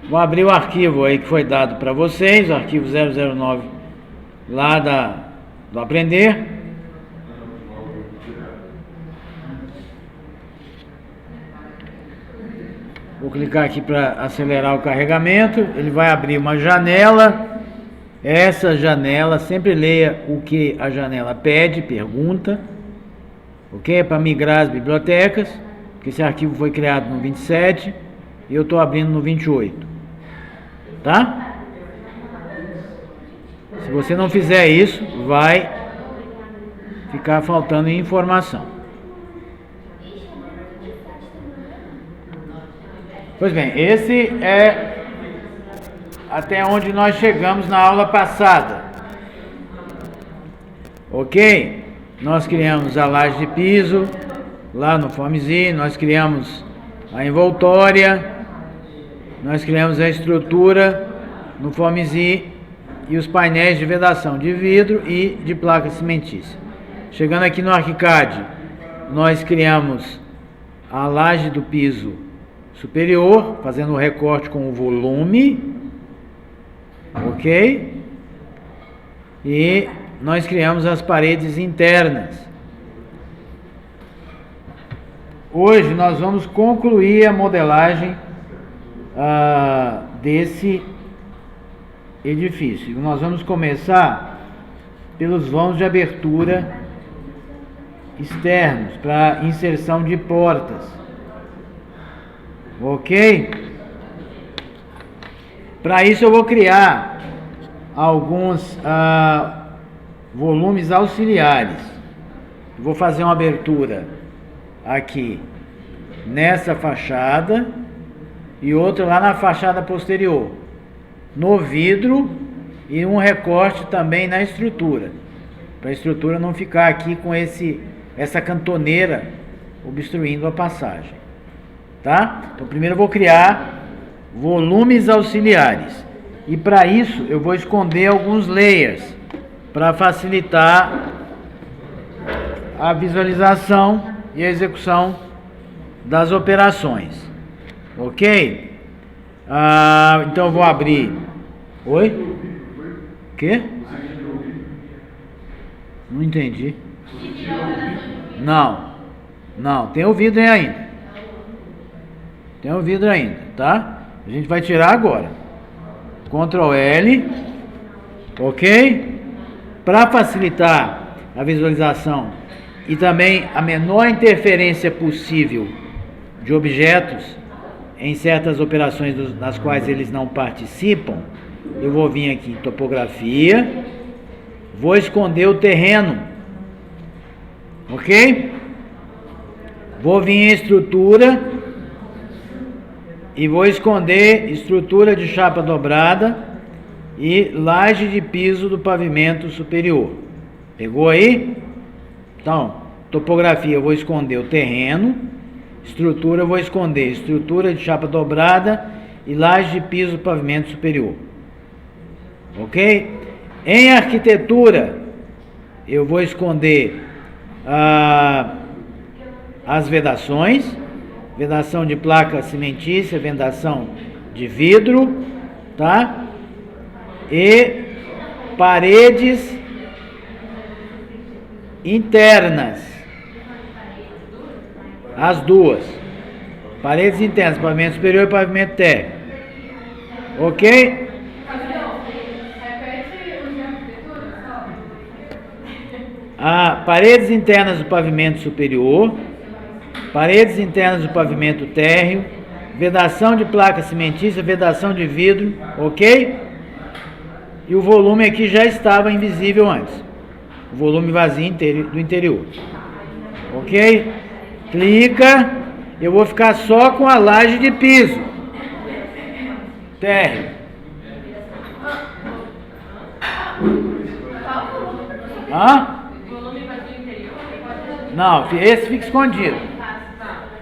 Vou abrir o arquivo aí que foi dado para vocês, o arquivo 009 lá do Aprender. Vou clicar aqui para acelerar o carregamento. Ele vai abrir uma janela. Essa janela, sempre leia o que a janela pede, pergunta. Ok? Para migrar as bibliotecas, porque esse arquivo foi criado no 27 e eu estou abrindo no 28. Tá? Se você não fizer isso, vai ficar faltando informação. Pois bem, esse é até onde nós chegamos na aula passada. Ok? Nós criamos a laje de piso lá no FOAMZ, nós criamos a envoltória, nós criamos a estrutura no FOAMZ e os painéis de vedação de vidro e de placa cimentícia. Chegando aqui no ArchiCAD, nós criamos a laje do piso superior, fazendo o recorte com o volume, ok? E nós criamos as paredes internas. Hoje nós vamos concluir a modelagem desse edifício. Nós vamos começar pelos vãos de abertura externos para inserção de portas. Ok? Para isso eu vou criar alguns volumes auxiliares. Vou fazer uma abertura aqui nessa fachada e outra lá na fachada posterior, no vidro, e um recorte também na estrutura, para a estrutura não ficar aqui com essa cantoneira obstruindo a passagem. Tá? Então primeiro eu vou criar volumes auxiliares e para isso eu vou esconder alguns layers para facilitar a visualização e a execução das operações. Ok? Então eu vou abrir. Oi? O quê? Não entendi. Não, tem o vidro aí ainda. Tem o vidro ainda, tá? A gente vai tirar agora. Ctrl L. Ok? Para facilitar a visualização e também a menor interferência possível de objetos em certas operações das quais eles não participam, eu vou vir aqui em topografia, vou esconder o terreno, ok? Vou vir em estrutura e vou esconder estrutura de chapa dobrada e laje de piso do pavimento superior. Pegou aí? Então, topografia eu vou esconder o terreno, estrutura eu vou esconder estrutura de chapa dobrada e laje de piso do pavimento superior. Ok? Em arquitetura eu vou esconder as vedações, vedação de placa cimentícia, vedação de vidro, tá? E paredes internas, as duas, paredes internas, pavimento superior e pavimento térreo, ok? Paredes internas do pavimento superior, paredes internas do pavimento térreo, vedação de placa cimentícia, vedação de vidro, ok? E o volume aqui já estava invisível antes, o volume vazio do interior, ok? Clica, eu vou ficar só com a laje de piso, térreo. Não, esse fica escondido.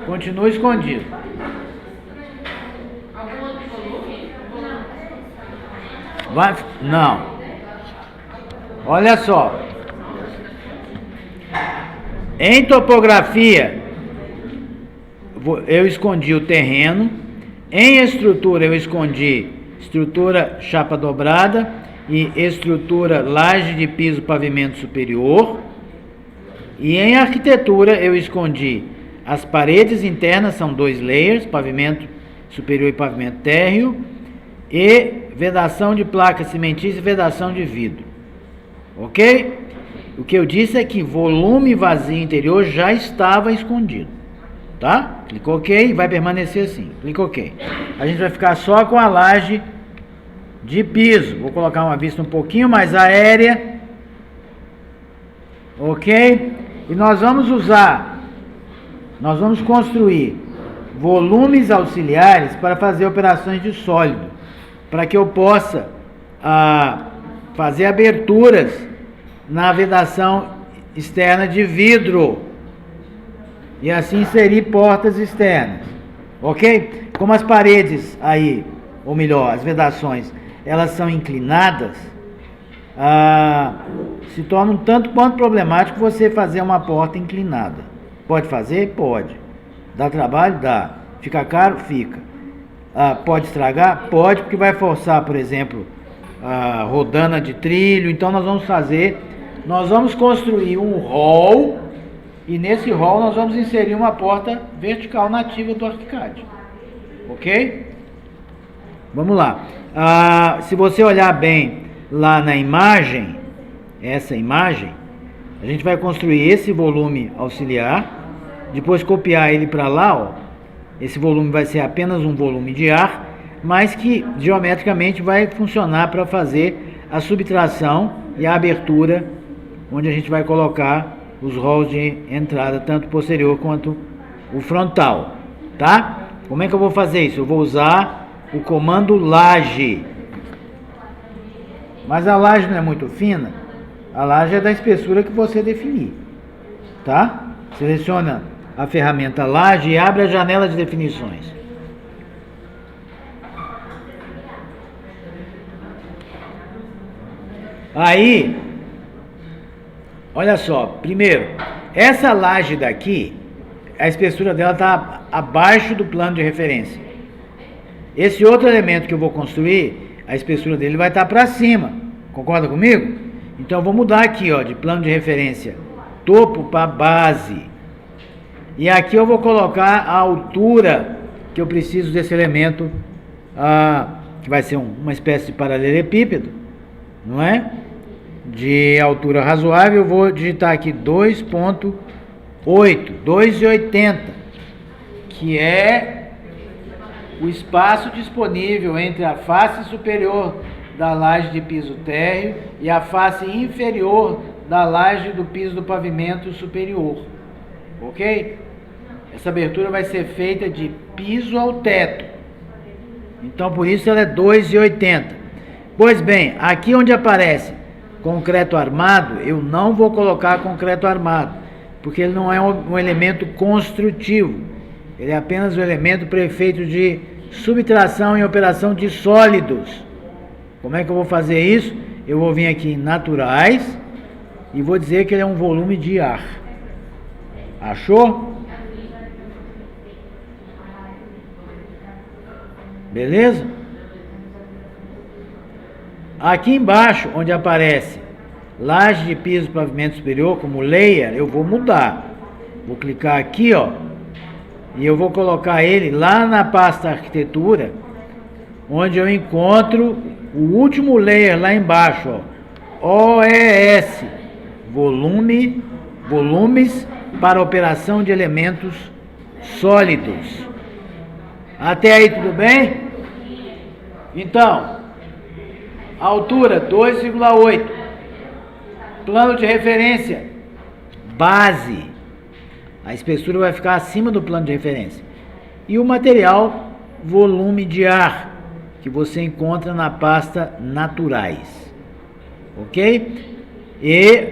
Continua escondido. Algum outro volume? Não. Olha só. Em topografia, eu escondi o terreno, Em estrutura eu escondi estrutura chapa dobrada e estrutura laje de piso pavimento superior. E em arquitetura eu escondi as paredes internas, são 2 layers, pavimento superior e pavimento térreo, e vedação de placa cimentícia e vedação de vidro. Ok? O que eu disse é que volume vazio interior já estava escondido. Tá? Clica OK, vai permanecer assim. Clica OK. A gente vai ficar só com a laje de piso. Vou colocar uma vista um pouquinho mais aérea. Ok? E nós vamos construir volumes auxiliares para fazer operações de sólido, para que eu possa fazer aberturas na vedação externa de vidro e assim inserir portas externas, ok? Como as paredes aí, ou melhor, as vedações, elas são inclinadas, se torna um tanto quanto problemático você fazer uma porta inclinada. Pode fazer? Pode. Dá trabalho? Dá. Fica caro? Fica. Pode estragar? Pode, porque vai forçar, por exemplo, a rodana de trilho. Então nós vamos construir um hall, e nesse hall nós vamos inserir uma porta vertical nativa do ArchiCAD. Ok? Vamos lá. Se você olhar bem lá na imagem, essa imagem, a gente vai construir esse volume auxiliar, depois copiar ele para lá, ó. Esse volume vai ser apenas um volume de ar, mas que geometricamente vai funcionar para fazer a subtração e a abertura, onde a gente vai colocar os halls de entrada, tanto posterior quanto o frontal, tá? Como é que eu vou fazer isso? Eu vou usar o comando laje. Mas a laje não é muito fina, a laje é da espessura que você definir, tá? Seleciona a ferramenta laje e abre a janela de definições. Aí, olha só, primeiro, essa laje daqui, a espessura dela está abaixo do plano de referência. Esse outro elemento que eu vou construir, a espessura dele vai estar para cima. Concorda comigo? Então eu vou mudar aqui, ó, de plano de referência topo para base. E aqui eu vou colocar a altura que eu preciso desse elemento, que vai ser uma espécie de paralelepípedo, não é? De altura razoável. Eu vou digitar aqui 2.8, 2,80, que é o espaço disponível entre a face superior da laje de piso térreo e a face inferior da laje do piso do pavimento superior, ok? Essa abertura vai ser feita de piso ao teto, então por isso ela é 2,80. Pois bem, aqui onde aparece concreto armado, eu não vou colocar concreto armado, porque ele não é um elemento construtivo, ele é apenas um elemento para efeito de subtração e operação de sólidos. Como é que eu vou fazer isso? Eu vou vir aqui em naturais e vou dizer que ele é um volume de ar. Achou? Beleza? Aqui embaixo, onde aparece laje de piso pavimento superior como layer, eu vou mudar. Vou clicar aqui, ó, e eu vou colocar ele lá na pasta arquitetura, onde eu encontro o último layer lá embaixo, ó, OES, volumes para operação de elementos sólidos. Até aí tudo bem? Então, altura 2,8, plano de referência base, a espessura vai ficar acima do plano de referência, e o material volume de ar, que você encontra na pasta naturais, ok? E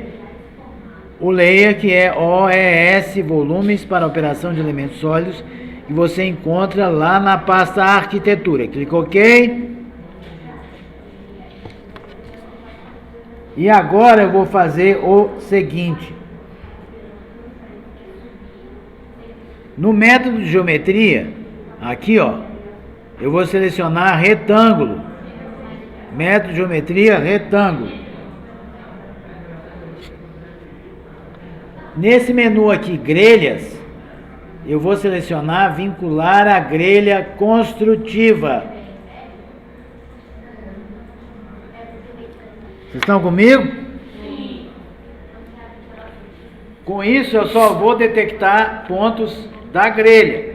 o layer, que é OES, volumes para operação de elementos sólidos, que você encontra lá na pasta arquitetura. Clica OK. E agora eu vou fazer o seguinte: no método de geometria, aqui, ó, eu vou selecionar retângulo. Método de geometria, retângulo. Nesse menu aqui, grelhas, eu vou selecionar vincular a grelha construtiva. Vocês estão comigo? Sim. Com isso, eu só vou detectar pontos da grelha.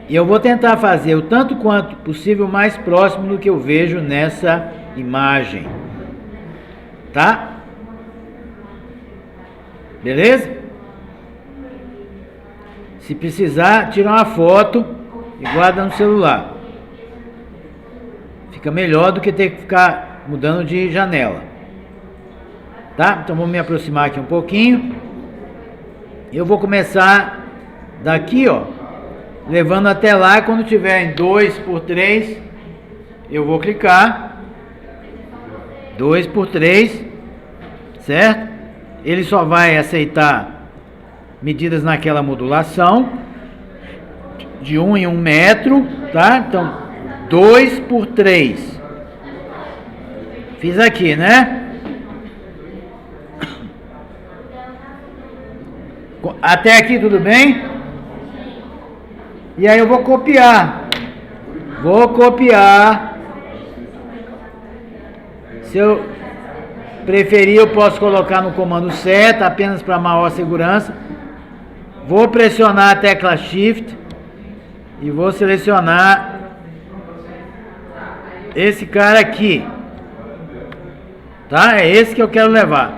E eu vou tentar fazer o tanto quanto possível mais próximo do que eu vejo nessa imagem. Tá? Beleza? Se precisar, tira uma foto e guarda no celular. Fica melhor do que ter que ficar mudando de janela. Tá? Então vou me aproximar aqui um pouquinho. Eu vou começar daqui, ó, levando até lá. Quando tiver em 2x3, eu vou clicar 2x3, certo? Ele só vai aceitar medidas naquela modulação de 1 em 1 metro, tá? Então 2x3. Fiz aqui, né? Até aqui tudo bem? E aí eu vou copiar. Se eu preferir, eu posso colocar no comando seta, apenas para maior segurança. Vou pressionar a tecla Shift e vou selecionar esse cara aqui. Tá? É esse que eu quero levar.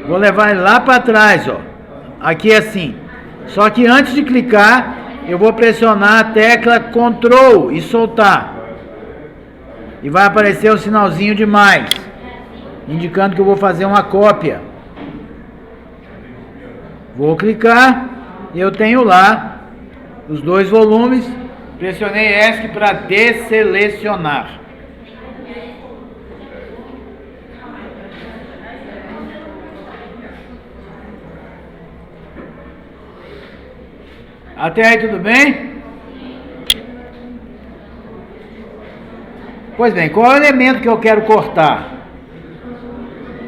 Vou levar ele lá para trás, ó. Aqui assim. Só que antes de clicar, eu vou pressionar a tecla Ctrl e soltar. E vai aparecer o sinalzinho de mais, indicando que eu vou fazer uma cópia. Vou clicar e eu tenho lá os dois volumes. Pressionei ESC para desselecionar. Até aí tudo bem? Pois bem, qual é o elemento que eu quero cortar?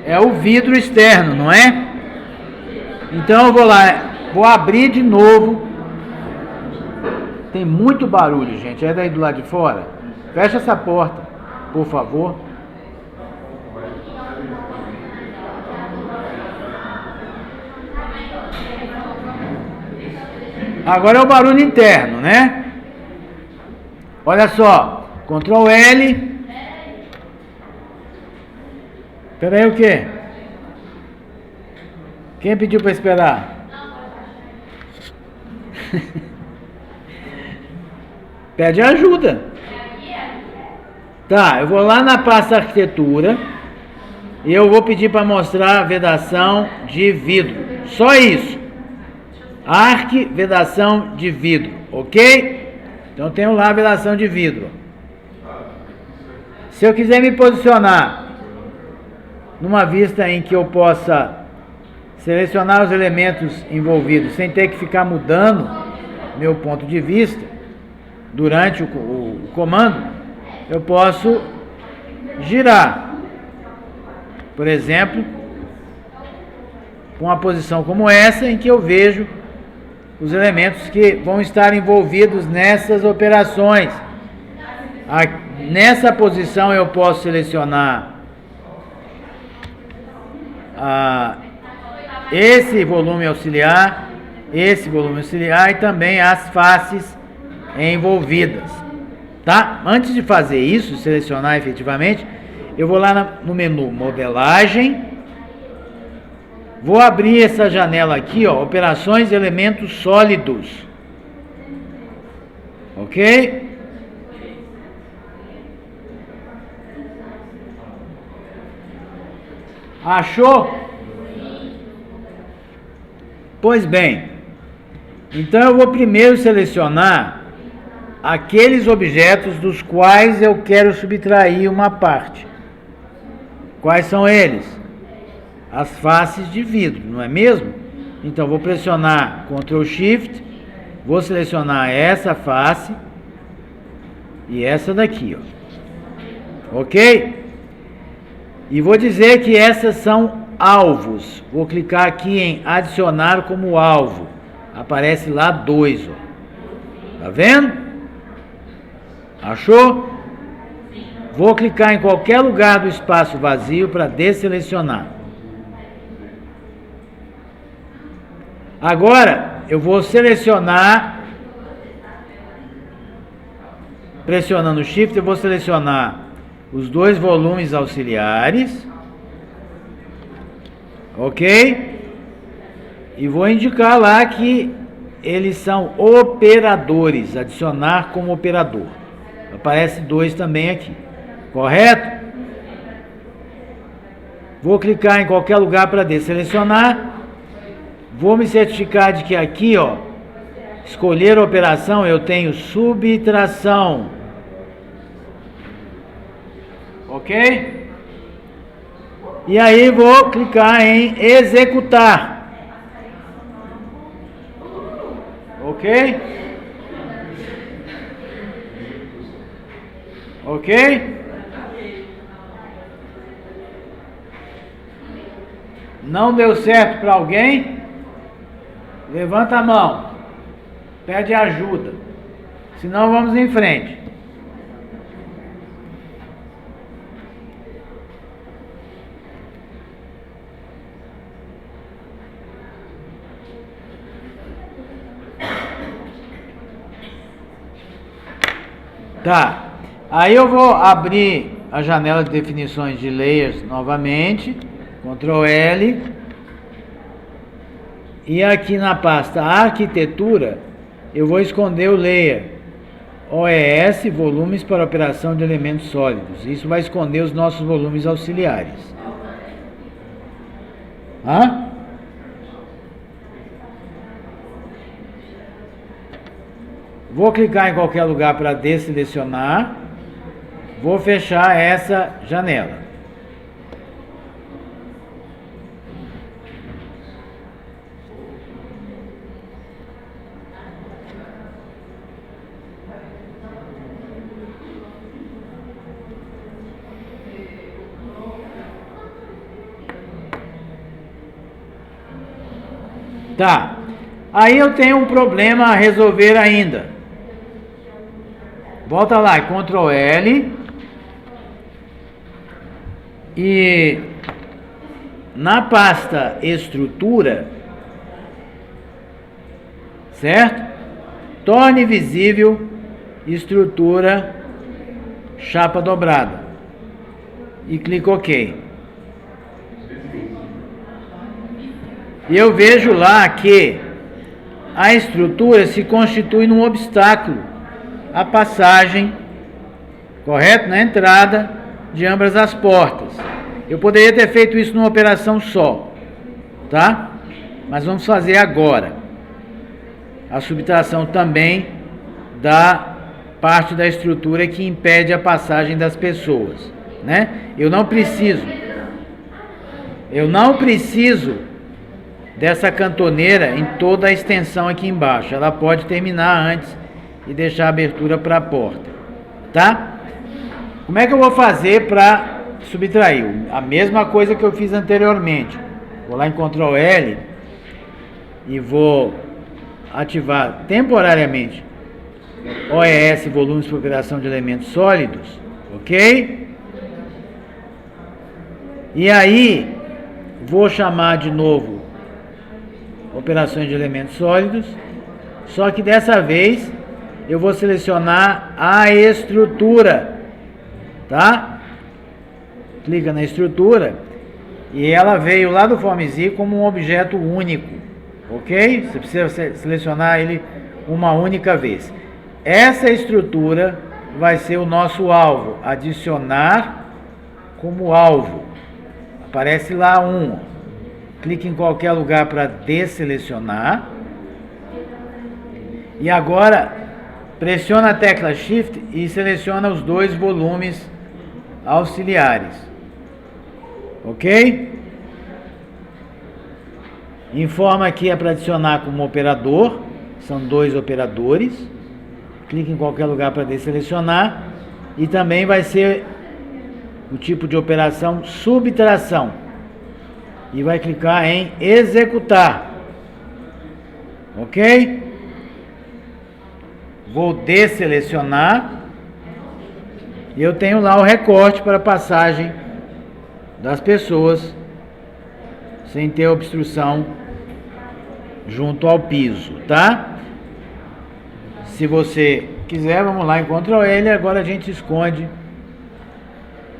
É o vidro externo, não é? Então eu vou lá, vou abrir de novo. Tem muito barulho, gente. É daí do lado de fora? Fecha essa porta, por favor. Agora é o barulho interno, né? Olha só, Ctrl L. Espera aí o quê? Quem pediu para esperar? Pede ajuda. Tá, eu vou lá na pasta arquitetura e eu vou pedir para mostrar a vedação de vidro. Só isso. Arque, vedação de vidro, ok? Então eu tenho lá a vedação de vidro. Se eu quiser me posicionar numa vista em que eu possa selecionar os elementos envolvidos sem ter que ficar mudando meu ponto de vista durante o comando, eu posso girar, por exemplo, com uma posição como essa, em que eu vejo os elementos que vão estar envolvidos nessas operações. Nessa posição eu posso selecionar esse volume auxiliar, esse volume auxiliar e também as faces envolvidas. Tá? Antes de fazer isso, selecionar efetivamente, eu vou lá no menu Modelagem. Vou abrir essa janela aqui, ó, Operações, Elementos Sólidos. Ok? Achou? Pois bem, então eu vou primeiro selecionar aqueles objetos dos quais eu quero subtrair uma parte. Quais são eles? as faces de vidro, não é mesmo? Então vou pressionar Ctrl Shift, vou selecionar essa face e essa daqui, ó. Ok? E vou dizer que essas são alvos. Vou clicar aqui em adicionar como alvo. Aparece lá 2, ó. Tá vendo? Achou? Vou clicar em qualquer lugar do espaço vazio para desselecionar. Agora eu vou selecionar, pressionando o Shift, eu vou selecionar os 2 volumes auxiliares, ok? E vou indicar lá que eles são operadores, adicionar como operador. Aparece 2 também aqui, correto? Vou clicar em qualquer lugar para desselecionar. Vou me certificar de que aqui, ó, escolher a operação, eu tenho subtração. Ok? E aí vou clicar em executar. Ok? Ok? Não deu certo para alguém? Levanta a mão. Pede ajuda. Senão vamos em frente. Tá. Aí eu vou abrir a janela de definições de layers novamente. Ctrl L. E aqui na pasta arquitetura, eu vou esconder o layer OES, volumes para operação de elementos sólidos. Isso vai esconder os nossos volumes auxiliares. Hã? Vou clicar em qualquer lugar para desselecionar. Vou fechar essa janela. Tá. Aí eu tenho um problema a resolver ainda. Volta lá, Ctrl L. E na pasta estrutura, certo? Torne visível estrutura chapa dobrada. E clico OK. E eu vejo lá que a estrutura se constitui num obstáculo à passagem, correto? Na entrada de ambas as portas. Eu poderia ter feito isso numa operação só, tá? Mas vamos fazer agora. A subtração também da parte da estrutura que impede a passagem das pessoas, né? Eu não preciso dessa cantoneira em toda a extensão aqui embaixo. Ela pode terminar antes e deixar a abertura para a porta, tá? Como é que eu vou fazer para subtrair? A mesma coisa que eu fiz anteriormente. Vou lá em Ctrl L e vou ativar temporariamente OES, volumes para operação de elementos sólidos, ok? E aí vou chamar de novo operações de elementos sólidos, só que dessa vez eu vou selecionar a estrutura, tá? Clica na estrutura e ela veio lá do FormZ como um objeto único, ok? Você precisa selecionar ele uma única vez. Essa estrutura vai ser o nosso alvo, adicionar como alvo. Aparece lá um. Clique em qualquer lugar para desselecionar. E agora pressiona a tecla Shift e seleciona os 2 volumes auxiliares. Ok? Informa que é para adicionar como operador, são 2 operadores. Clique em qualquer lugar para desselecionar. E também vai ser o tipo de operação subtração. E vai clicar em executar. Ok? Vou desselecionar. E eu tenho lá o recorte para passagem das pessoas sem ter obstrução junto ao piso, tá? Se você quiser, vamos lá em Ctrl L, agora a gente esconde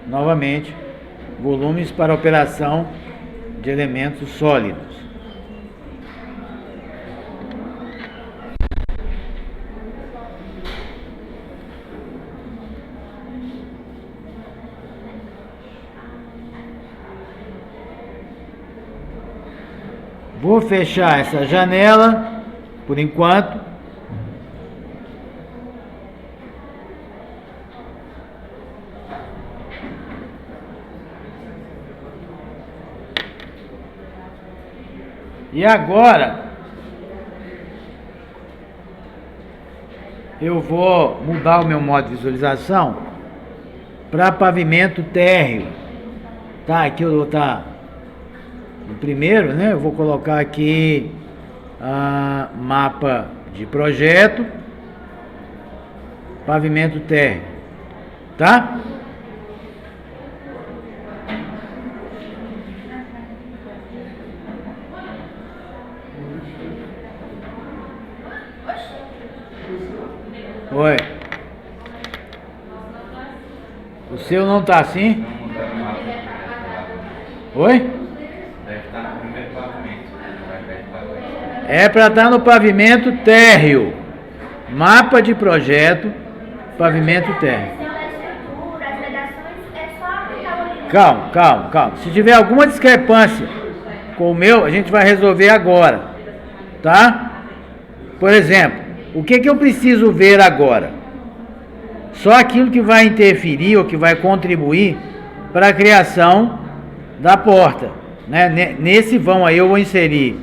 novamente volumes para operação de elementos sólidos. Vou fechar essa janela por enquanto. E agora eu vou mudar o meu modo de visualização para pavimento térreo. Tá, aqui eu vou estar no primeiro, né? Eu vou colocar aqui mapa de projeto, pavimento térreo, tá? Oi. O seu não tá assim? Oi? É para estar no pavimento térreo. Mapa de projeto, pavimento térreo. Calma. Se tiver alguma discrepância com o meu, a gente vai resolver agora. Tá? Por exemplo, o que eu preciso ver agora? Só aquilo que vai interferir ou que vai contribuir para a criação da porta, né? Nesse vão aí eu vou inserir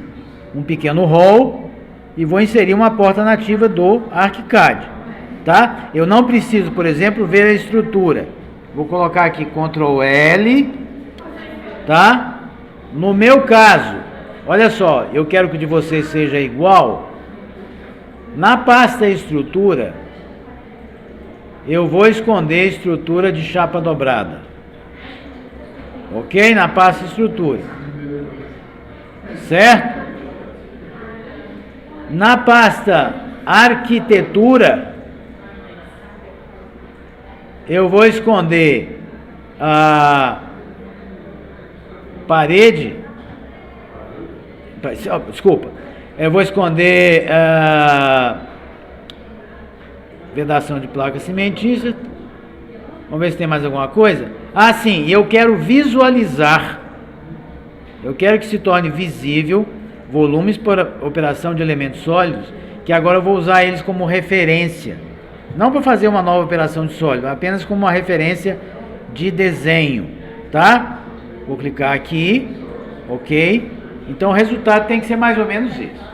um pequeno hall e vou inserir uma porta nativa do ArchiCAD, tá? Eu não preciso, por exemplo, ver a estrutura. Vou colocar aqui Ctrl L, tá? No meu caso, olha só, eu quero que o de vocês seja igual. Na pasta estrutura, eu vou esconder estrutura de chapa dobrada. Ok? Na pasta estrutura. Certo? Na pasta arquitetura, eu vou esconder a parede. Desculpa. Eu vou esconder vedação de placa cimentícia. Vamos ver se tem mais alguma coisa. Ah, sim, eu quero visualizar. Eu quero que se torne visível volumes para operação de elementos sólidos, que agora eu vou usar eles como referência. Não para fazer uma nova operação de sólido, apenas como uma referência de desenho, tá? Vou clicar aqui, ok. Então o resultado tem que ser mais ou menos isso.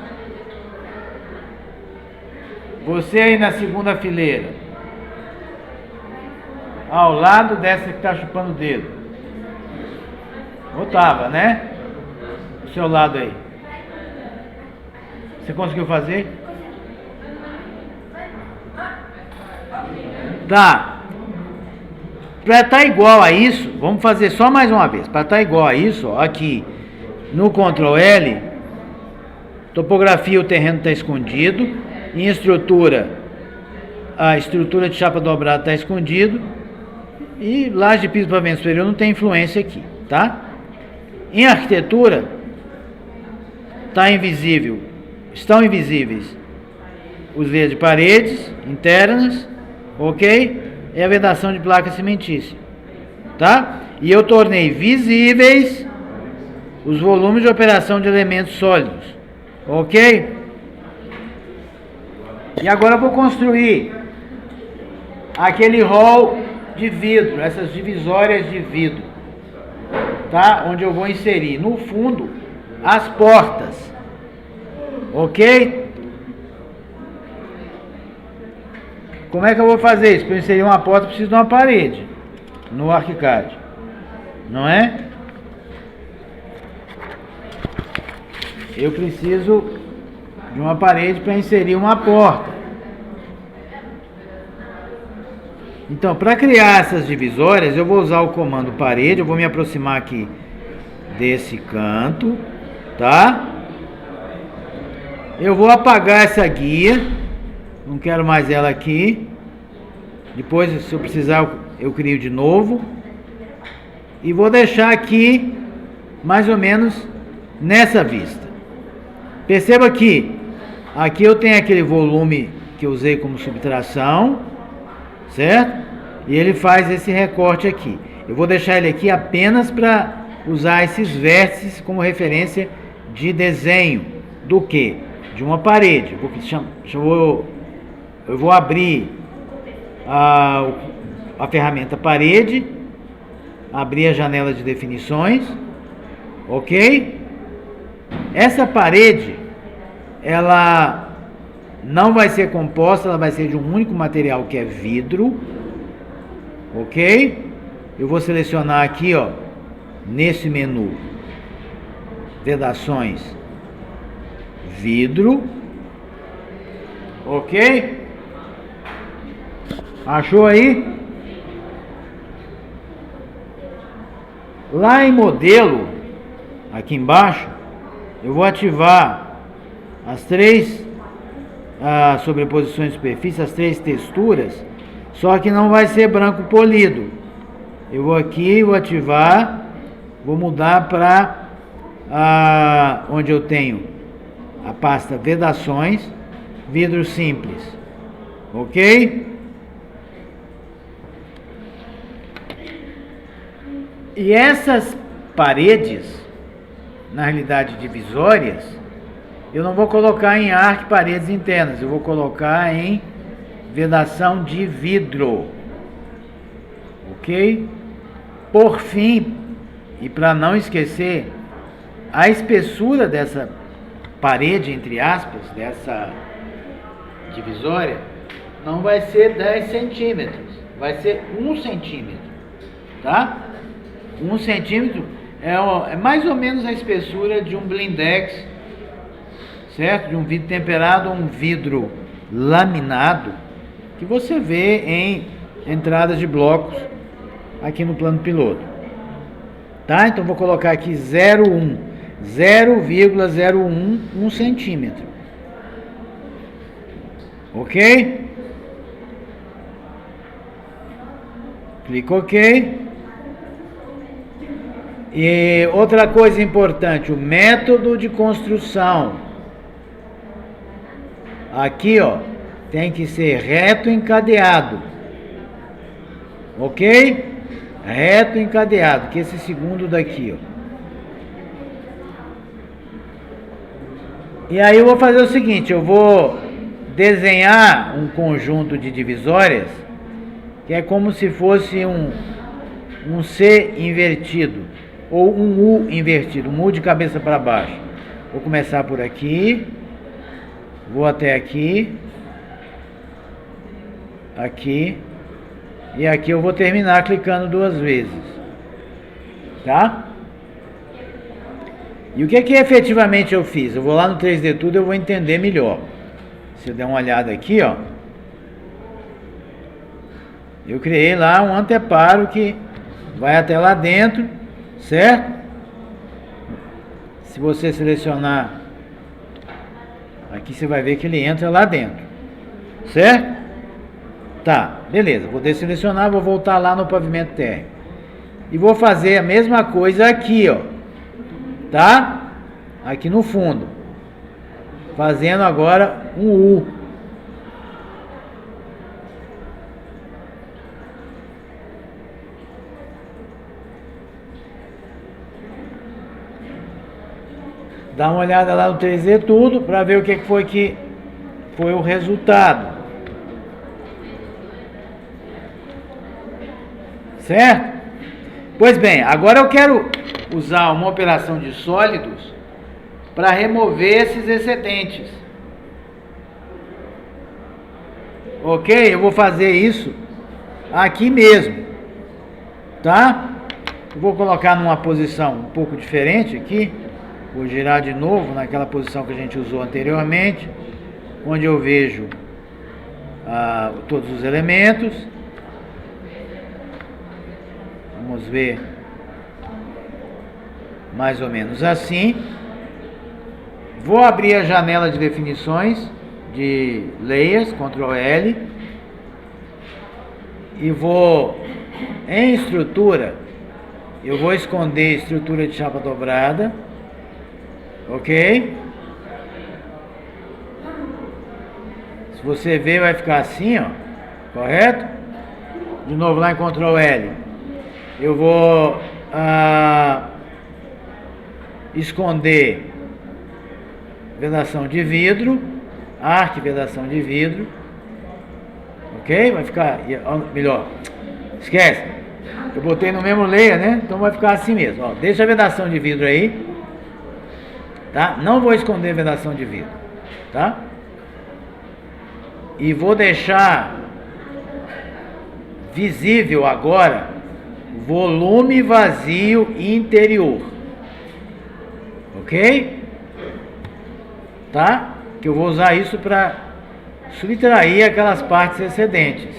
Você aí na segunda fileira, ao lado dessa que está chupando o dedo. Ou tava, né? Do seu lado aí. Você conseguiu fazer? Tá. Para estar igual a isso, vamos fazer só mais uma vez. Para estar igual a isso, ó, aqui no Ctrl L, topografia, o terreno está escondido. Em estrutura, a estrutura de chapa dobrada está escondido. E laje de piso para pavimento superior não tem influência aqui, tá? Em arquitetura, está invisível. Estão invisíveis os veios de paredes internas, ok? E a vedação de placa cimentícia, tá? E eu tornei visíveis os volumes de operação de elementos sólidos, ok? E agora eu vou construir aquele hall de vidro, essas divisórias de vidro, tá? Onde eu vou inserir no fundo as portas. Ok? Como é que eu vou fazer isso? Para eu inserir uma porta, eu preciso de uma parede no ArchiCAD, não é? Eu preciso de uma parede para inserir uma porta. Então, para criar essas divisórias, eu vou usar o comando parede. Eu vou me aproximar aqui desse canto, tá? Eu vou apagar essa guia, não quero mais ela aqui. Depois, se eu precisar, eu crio de novo. E vou deixar aqui, mais ou menos, nessa vista. Perceba que aqui eu tenho aquele volume que eu usei como subtração, certo? E ele faz esse recorte aqui. Eu vou deixar ele aqui apenas para usar esses vértices como referência de desenho. Do que? De uma parede. Eu vou abrir a ferramenta parede, abrir a janela de definições, ok? Essa parede, ela não vai ser composta, ela vai ser de um único material que é vidro, ok? Eu vou selecionar aqui, ó, nesse menu, vedações, vidro, ok? Achou aí? Lá em modelo, aqui embaixo, eu vou ativar as três sobreposições de superfície, as três texturas, só que não vai ser branco polido. Eu vou aqui, vou ativar, vou mudar para onde eu tenho a pasta vedações, vidro simples, ok? E essas paredes, na realidade divisórias, eu não vou colocar em arco paredes internas, eu vou colocar em vedação de vidro, ok? Por fim, e para não esquecer, a espessura dessa parede, entre aspas, dessa divisória, não vai ser 10 centímetros, vai ser 1 centímetro, tá? 1 centímetro é mais ou menos a espessura de um blindex, certo? De um vidro temperado ou um vidro laminado que você vê em entradas de blocos aqui no plano piloto, tá? Então vou colocar aqui 0,01 1 centímetro, ok? Clica OK. E outra coisa importante, o método de construção. Aqui, ó, tem que ser reto encadeado. Ok? Reto encadeado, que é esse segundo daqui, ó. E aí eu vou fazer o seguinte, eu vou desenhar um conjunto de divisórias, que é como se fosse um C invertido. Ou um U invertido, um U de cabeça para baixo. Vou começar por aqui, vou até aqui, aqui, e aqui eu vou terminar clicando 2 vezes, tá? E o que efetivamente eu fiz? Eu vou lá no 3D Tudo, eu vou entender melhor. Se eu der uma olhada aqui, ó, eu criei lá um anteparo que vai até lá dentro, certo? Se você selecionar aqui, você vai ver que ele entra lá dentro, certo? Tá, beleza, vou desselecionar, vou voltar lá no pavimento térreo e vou fazer a mesma coisa aqui, ó, tá? Aqui no fundo, fazendo agora um U. Dá uma olhada lá no 3D Tudo para ver o que foi o resultado. Certo? Pois bem, agora eu quero usar uma operação de sólidos para remover esses excedentes. Ok? Eu vou fazer isso aqui mesmo, tá? Eu vou colocar numa posição um pouco diferente aqui. Vou girar de novo naquela posição que a gente usou anteriormente, onde eu vejo todos os elementos. Vamos ver mais ou menos assim. Vou abrir a janela de definições de layers, Ctrl L, e vou em estrutura, eu vou esconder estrutura de chapa dobrada, ok? Se você ver, vai ficar assim, ó, correto? De novo lá em Ctrl L, eu vou esconder vedação de vidro, arquivedação de vidro, ok? Vai ficar melhor. Esquece, eu botei no mesmo layer, né? Então vai ficar assim mesmo, ó. Deixa a vedação de vidro aí, tá? Não vou esconder vedação de vidro, tá? E vou deixar visível agora volume vazio interior, ok? Tá? Que eu vou usar isso para subtrair aquelas partes excedentes.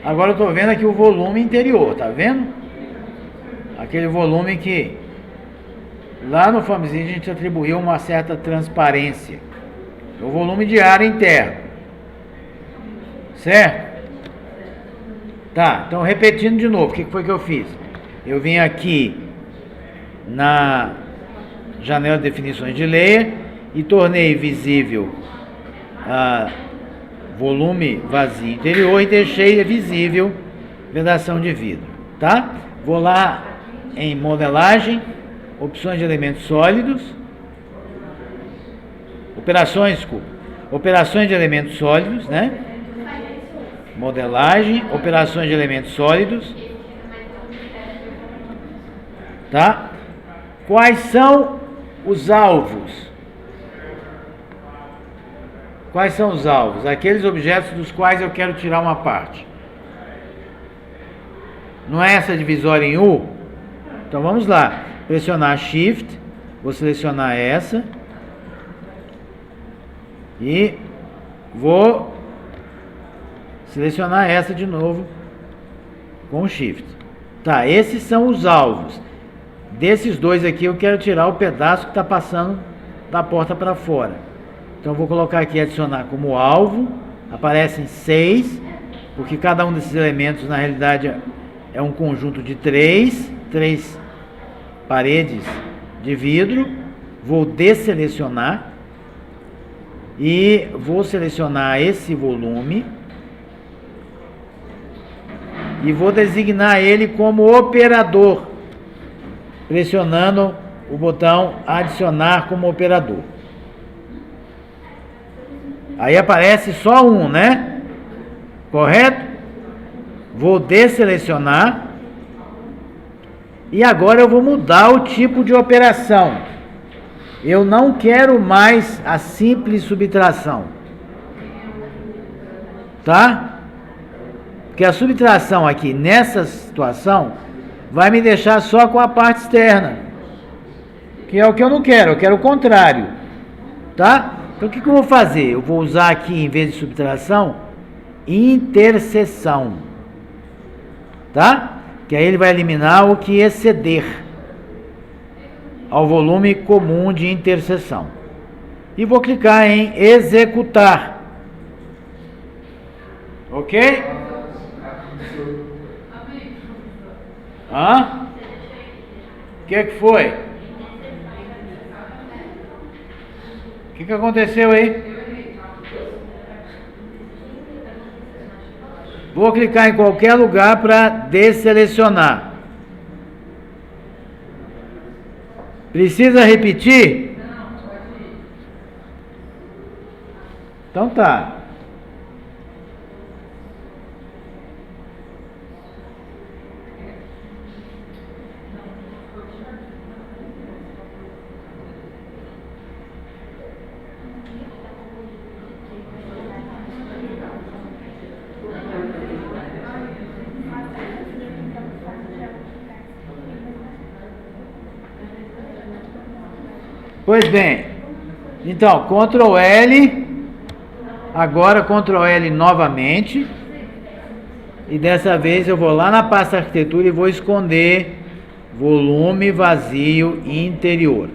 Agora eu estou vendo aqui o volume interior, tá vendo? Aquele volume que lá no FAMZ a gente atribuiu uma certa transparência. É o volume de ar interno. Certo? Tá, então repetindo de novo, o que foi que eu fiz? Eu vim aqui na janela de definições de layer e tornei visível volume vazio interior e deixei visível vedação de vidro, tá? Vou lá em modelagem, opções de elementos sólidos, operações de elementos sólidos, né? Modelagem, operações de elementos sólidos, tá? Quais são os alvos? Quais são os alvos? Aqueles objetos dos quais eu quero tirar uma parte. Não é essa divisória em U? Então vamos lá. Pressionar Shift, vou selecionar essa e vou selecionar essa de novo com o Shift. Tá, esses são os alvos. Desses dois aqui eu quero tirar o pedaço que está passando da porta para fora. Então eu vou colocar aqui adicionar como alvo. Aparecem 6, porque cada um desses elementos na realidade é um conjunto de 3 paredes de vidro. Vou desselecionar e vou selecionar esse volume e vou designar ele como operador, pressionando o botão adicionar como operador. Aí aparece só um, né? Correto? Vou desselecionar e agora eu vou mudar o tipo de operação. Eu não quero mais a simples subtração, tá? Porque a subtração aqui nessa situação vai me deixar só com a parte externa, que é o que eu não quero. Eu quero o contrário, tá? Então o que eu vou fazer? Eu vou usar aqui, em vez de subtração, interseção, tá? Que aí ele vai eliminar o que exceder ao volume comum de interseção. E vou clicar em executar. Ok? Hã? O que foi? O que aconteceu aí? Vou clicar em qualquer lugar para desselecionar. Precisa repetir? Então tá. Pois bem, então, Ctrl L, agora Ctrl L novamente, e dessa vez eu vou lá na pasta arquitetura e vou esconder volume vazio interior,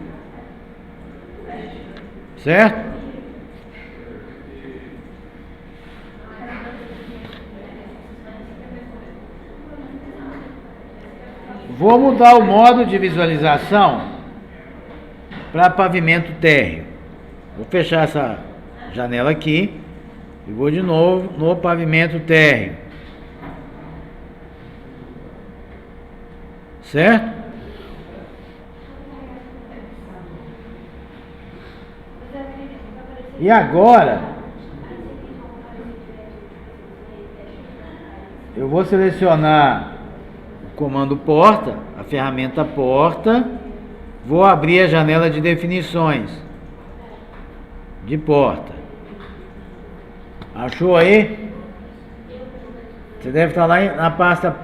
certo? Vou mudar o modo de visualização para pavimento térreo. Vou fechar essa janela aqui e vou de novo no pavimento térreo. Certo? E agora eu vou selecionar o comando porta, a ferramenta porta, vou abrir a janela de definições de porta. Achou aí? Você deve estar lá na pasta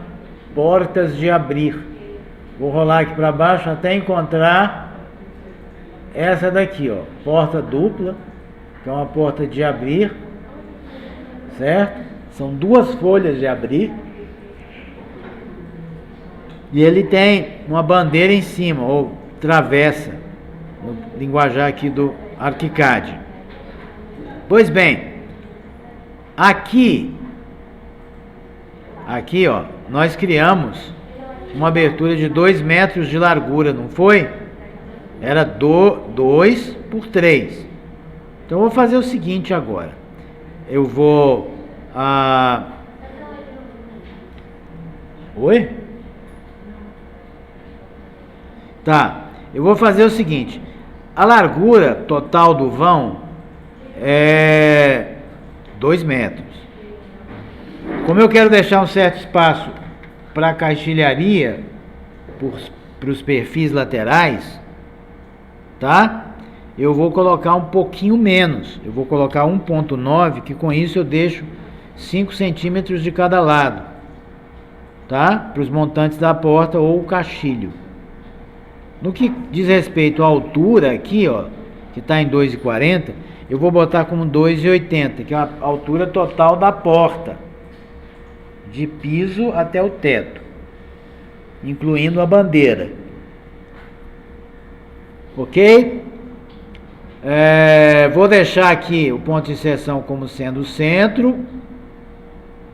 portas de abrir. Vou rolar aqui para baixo até encontrar essa daqui, ó, porta dupla, que é uma porta de abrir, certo? São duas folhas de abrir. E ele tem uma bandeira em cima, ou travessa, no linguajar aqui do ArchiCAD. Pois bem, aqui, ó, nós criamos uma abertura de 2 metros de largura, não foi? Era 2 por 3. Então eu vou fazer o seguinte agora. Eu vou... Oi? Tá, eu vou fazer o seguinte. A largura total do vão é 2 metros. Como eu quero deixar um certo espaço para a caixilharia, para os perfis laterais, tá? Eu vou colocar um pouquinho menos. Eu vou colocar 1.9, que com isso eu deixo 5 centímetros de cada lado, tá? Para os montantes da porta ou o caixilho. No que diz respeito à altura aqui, ó, que está em 2,40, eu vou botar como 2,80, que é a altura total da porta, de piso até o teto, incluindo a bandeira. Ok? Vou deixar aqui o ponto de inserção como sendo o centro.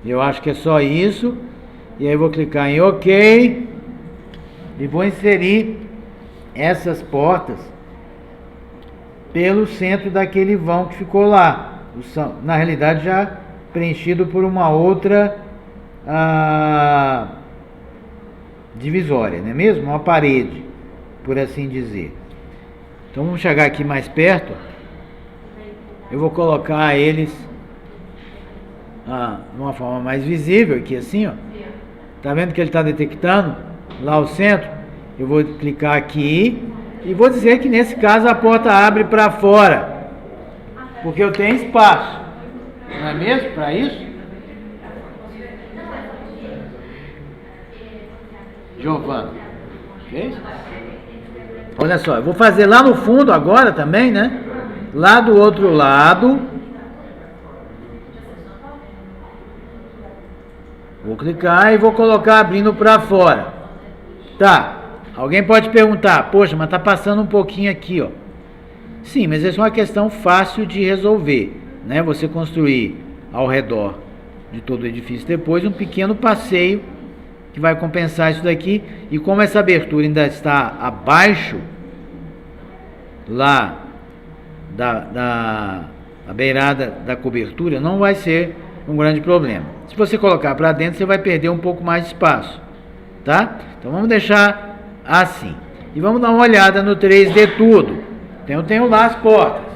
Eu acho que é só isso. E aí vou clicar em OK e vou inserir essas portas pelo centro daquele vão que ficou lá. Na realidade já preenchido por uma outra divisória, não é mesmo? Uma parede, por assim dizer. Então vamos chegar aqui mais perto. Eu vou colocar eles de uma forma mais visível aqui assim, ó. Tá vendo que ele está detectando lá o centro? Eu vou clicar aqui e vou dizer que nesse caso a porta abre para fora, porque eu tenho espaço, não é mesmo? Para isso, Giovana, ok? Olha só, eu vou fazer lá no fundo agora também, né? Lá do outro lado. Vou clicar e vou colocar abrindo para fora. Tá. Alguém pode perguntar, poxa, mas tá passando um pouquinho aqui, ó. Sim, mas essa é uma questão fácil de resolver, né? Você construir ao redor de todo o edifício depois um pequeno passeio que vai compensar isso daqui. E como essa abertura ainda está abaixo lá da beirada da cobertura, não vai ser um grande problema. Se você colocar para dentro, você vai perder um pouco mais de espaço, tá? Então vamos deixar assim. E vamos dar uma olhada no 3D tudo. Então eu tenho lá as portas.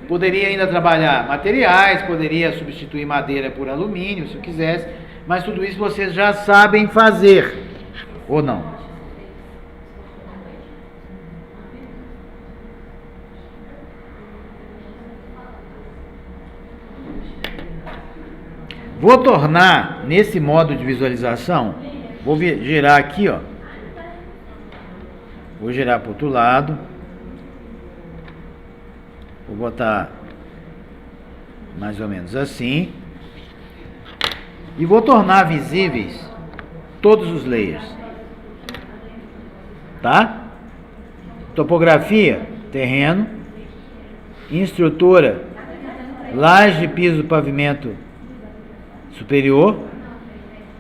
Poderia ainda trabalhar materiais, poderia substituir madeira por alumínio, se eu quisesse, mas tudo isso vocês já sabem fazer, ou não? Vou tornar nesse modo de visualização, vou girar aqui, ó. Vou girar para o outro lado. Vou botar mais ou menos assim. E vou tornar visíveis todos os layers. Tá? Topografia, terreno. Estrutura, laje, piso, pavimento superior.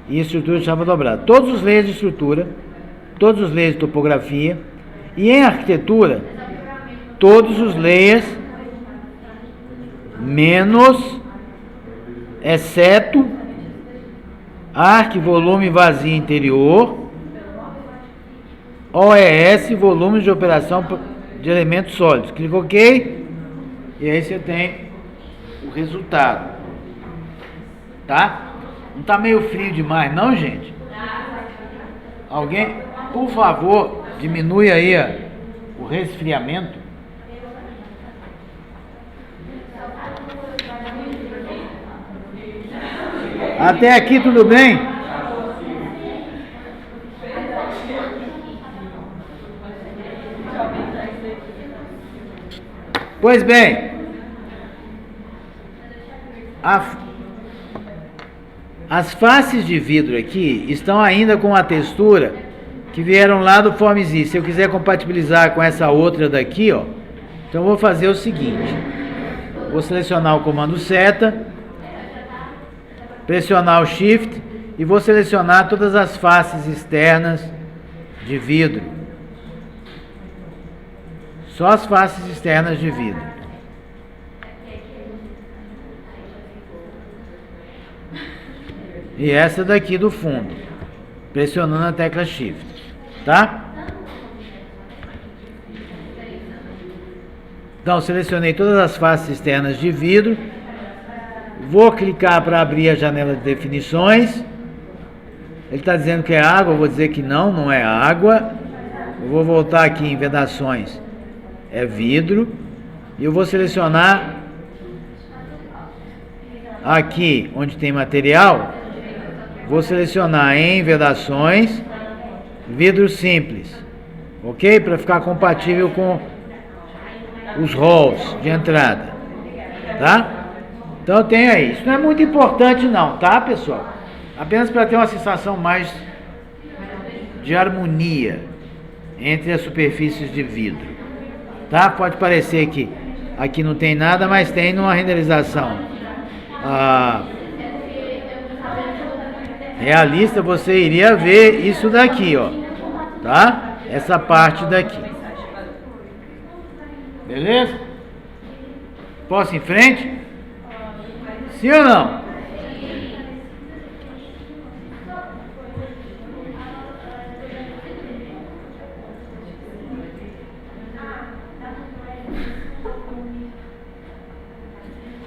E estrutura de chapa dobrada. Todos os layers de estrutura, todos os layers de topografia. E em arquitetura, todos os layers, menos, exceto, arc, volume, vazio interior, OES, volumes de operação de elementos sólidos. Clica OK. E aí você tem o resultado. Tá? Não tá meio frio demais não, gente? Alguém, por favor, diminui aí o resfriamento. Até aqui tudo bem? Pois bem, as faces de vidro aqui estão ainda com a textura que vieram lá do Forms-I. Se eu quiser compatibilizar com essa outra daqui, ó, então eu vou fazer o seguinte. Vou selecionar o comando seta, pressionar o Shift e vou selecionar todas as faces externas de vidro. Só as faces externas de vidro. E essa daqui do fundo, pressionando a tecla Shift, tá? Então, selecionei todas as faces externas de vidro. Vou clicar para abrir a janela de definições. Ele está dizendo que é água, eu vou dizer que não, não é água. Eu vou voltar aqui em vedações, é vidro. E eu vou selecionar aqui onde tem material. Vou selecionar em vedações, vidro simples, ok? Para ficar compatível com os rolls de entrada, tá? Então tem aí, isso não é muito importante não, tá, pessoal? Apenas para ter uma sensação mais de harmonia entre as superfícies de vidro, tá? Pode parecer que aqui não tem nada, mas tem numa renderização realista, você iria ver isso daqui, ó, tá? Essa parte daqui. Beleza? Posso ir em frente? Sim ou não?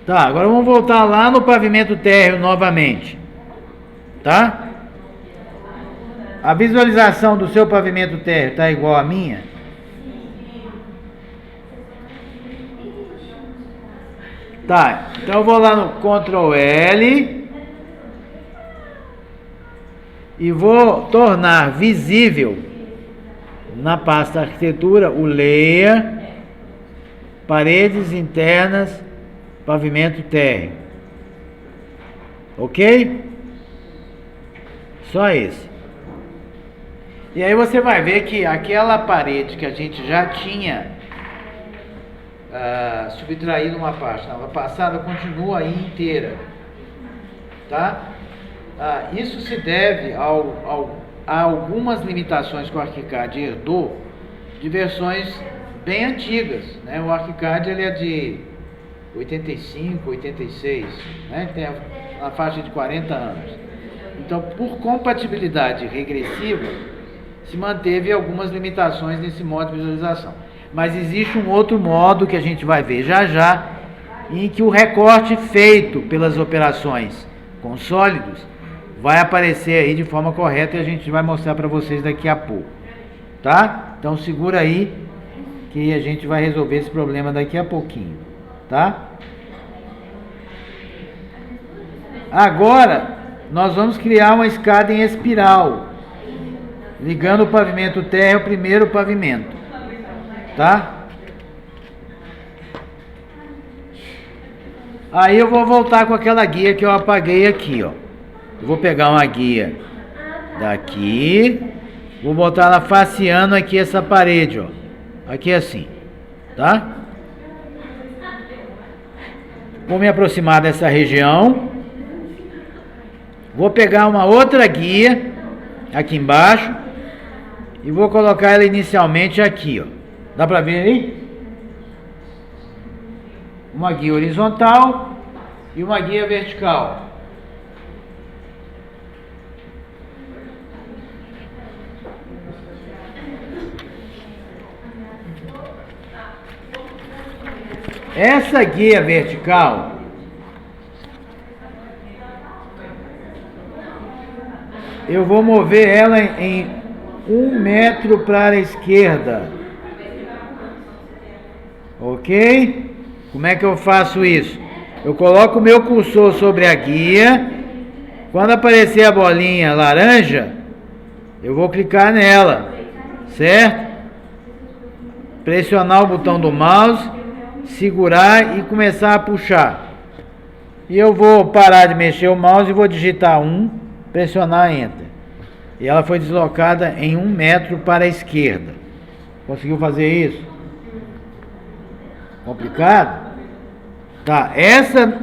Tá, agora vamos voltar lá no pavimento térreo novamente. Tá? A visualização do seu pavimento térreo está igual à minha? Tá, então eu vou lá no Ctrl L e vou tornar visível na pasta arquitetura o layer, paredes internas, pavimento térreo. Ok? Só esse. E aí você vai ver que aquela parede que a gente já tinha subtraído uma parte na passada continua aí inteira, tá? Isso se deve a algumas limitações que o ArchiCAD herdou de versões bem antigas, né? O ArchiCAD ele é de 85, 86, né? Tem a faixa de 40 anos. Então, por compatibilidade regressiva, se manteve algumas limitações nesse modo de visualização. Mas existe um outro modo que a gente vai ver já já, em que o recorte feito pelas operações com sólidos vai aparecer aí de forma correta e a gente vai mostrar para vocês daqui a pouco, tá? Então segura aí que a gente vai resolver esse problema daqui a pouquinho, tá? Agora nós vamos criar uma escada em espiral, ligando o pavimento térreo ao primeiro pavimento, tá? Aí eu vou voltar com aquela guia que eu apaguei aqui, ó. Eu vou pegar uma guia daqui, vou botar ela faceando aqui essa parede, ó. Aqui assim, tá? Vou me aproximar dessa região. Vou pegar uma outra guia aqui embaixo e vou colocar ela inicialmente aqui, ó. Dá pra ver aí? Uma guia horizontal e uma guia vertical. Essa guia vertical eu vou mover ela em 1 metro para a esquerda. Ok? Como é que eu faço isso? Eu coloco o meu cursor sobre a guia. Quando aparecer a bolinha laranja, eu vou clicar nela, certo? Pressionar o botão do mouse, segurar e começar a puxar. E eu vou parar de mexer o mouse e vou digitar 1, pressionar Enter. E ela foi deslocada em 1 metro para a esquerda. Conseguiu fazer isso? Complicado? Tá, essa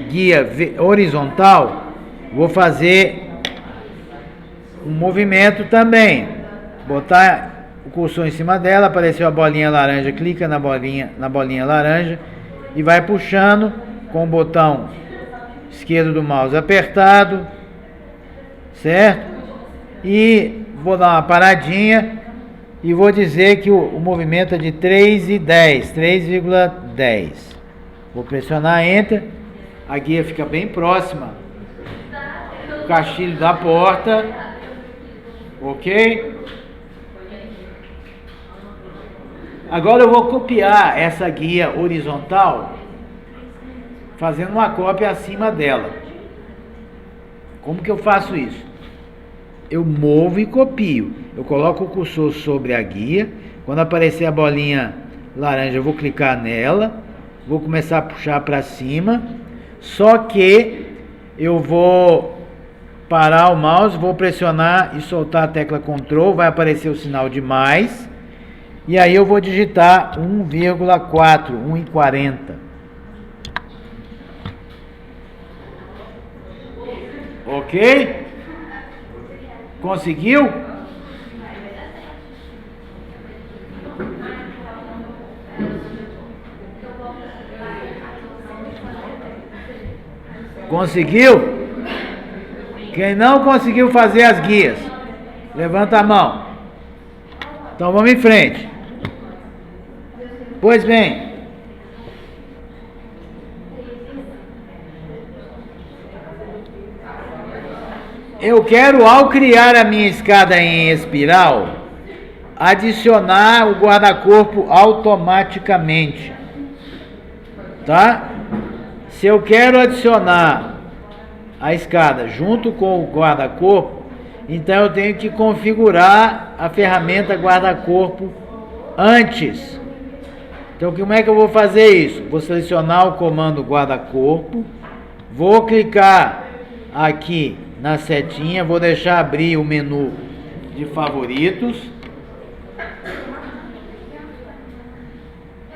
guia horizontal, vou fazer um movimento também. Botar o cursor em cima dela, apareceu a bolinha laranja, clica na bolinha laranja e vai puxando com o botão esquerdo do mouse apertado, certo? E vou dar uma paradinha e vou dizer que o movimento é de 3,10. Vou pressionar Enter, a guia fica bem próxima do caixilho da porta, ok? Agora eu vou copiar essa guia horizontal, fazendo uma cópia acima dela. Como que eu faço isso? Eu movo e copio. Eu coloco o cursor sobre a guia, quando aparecer a bolinha laranja eu vou clicar nela, vou começar a puxar para cima, só que eu vou parar o mouse, vou pressionar e soltar a tecla Ctrl, vai aparecer o sinal de mais, e aí eu vou digitar 1,4, 1,40. Ok? Conseguiu? Conseguiu? Quem não conseguiu fazer as guias, levanta a mão. Então vamos em frente. Pois bem, eu quero, ao criar a minha escada em espiral, adicionar o guarda-corpo automaticamente, tá? Se eu quero adicionar a escada junto com o guarda-corpo, então eu tenho que configurar a ferramenta guarda-corpo antes. Então como é que eu vou fazer isso? Vou selecionar o comando guarda-corpo, vou clicar aqui na setinha, vou deixar abrir o menu de favoritos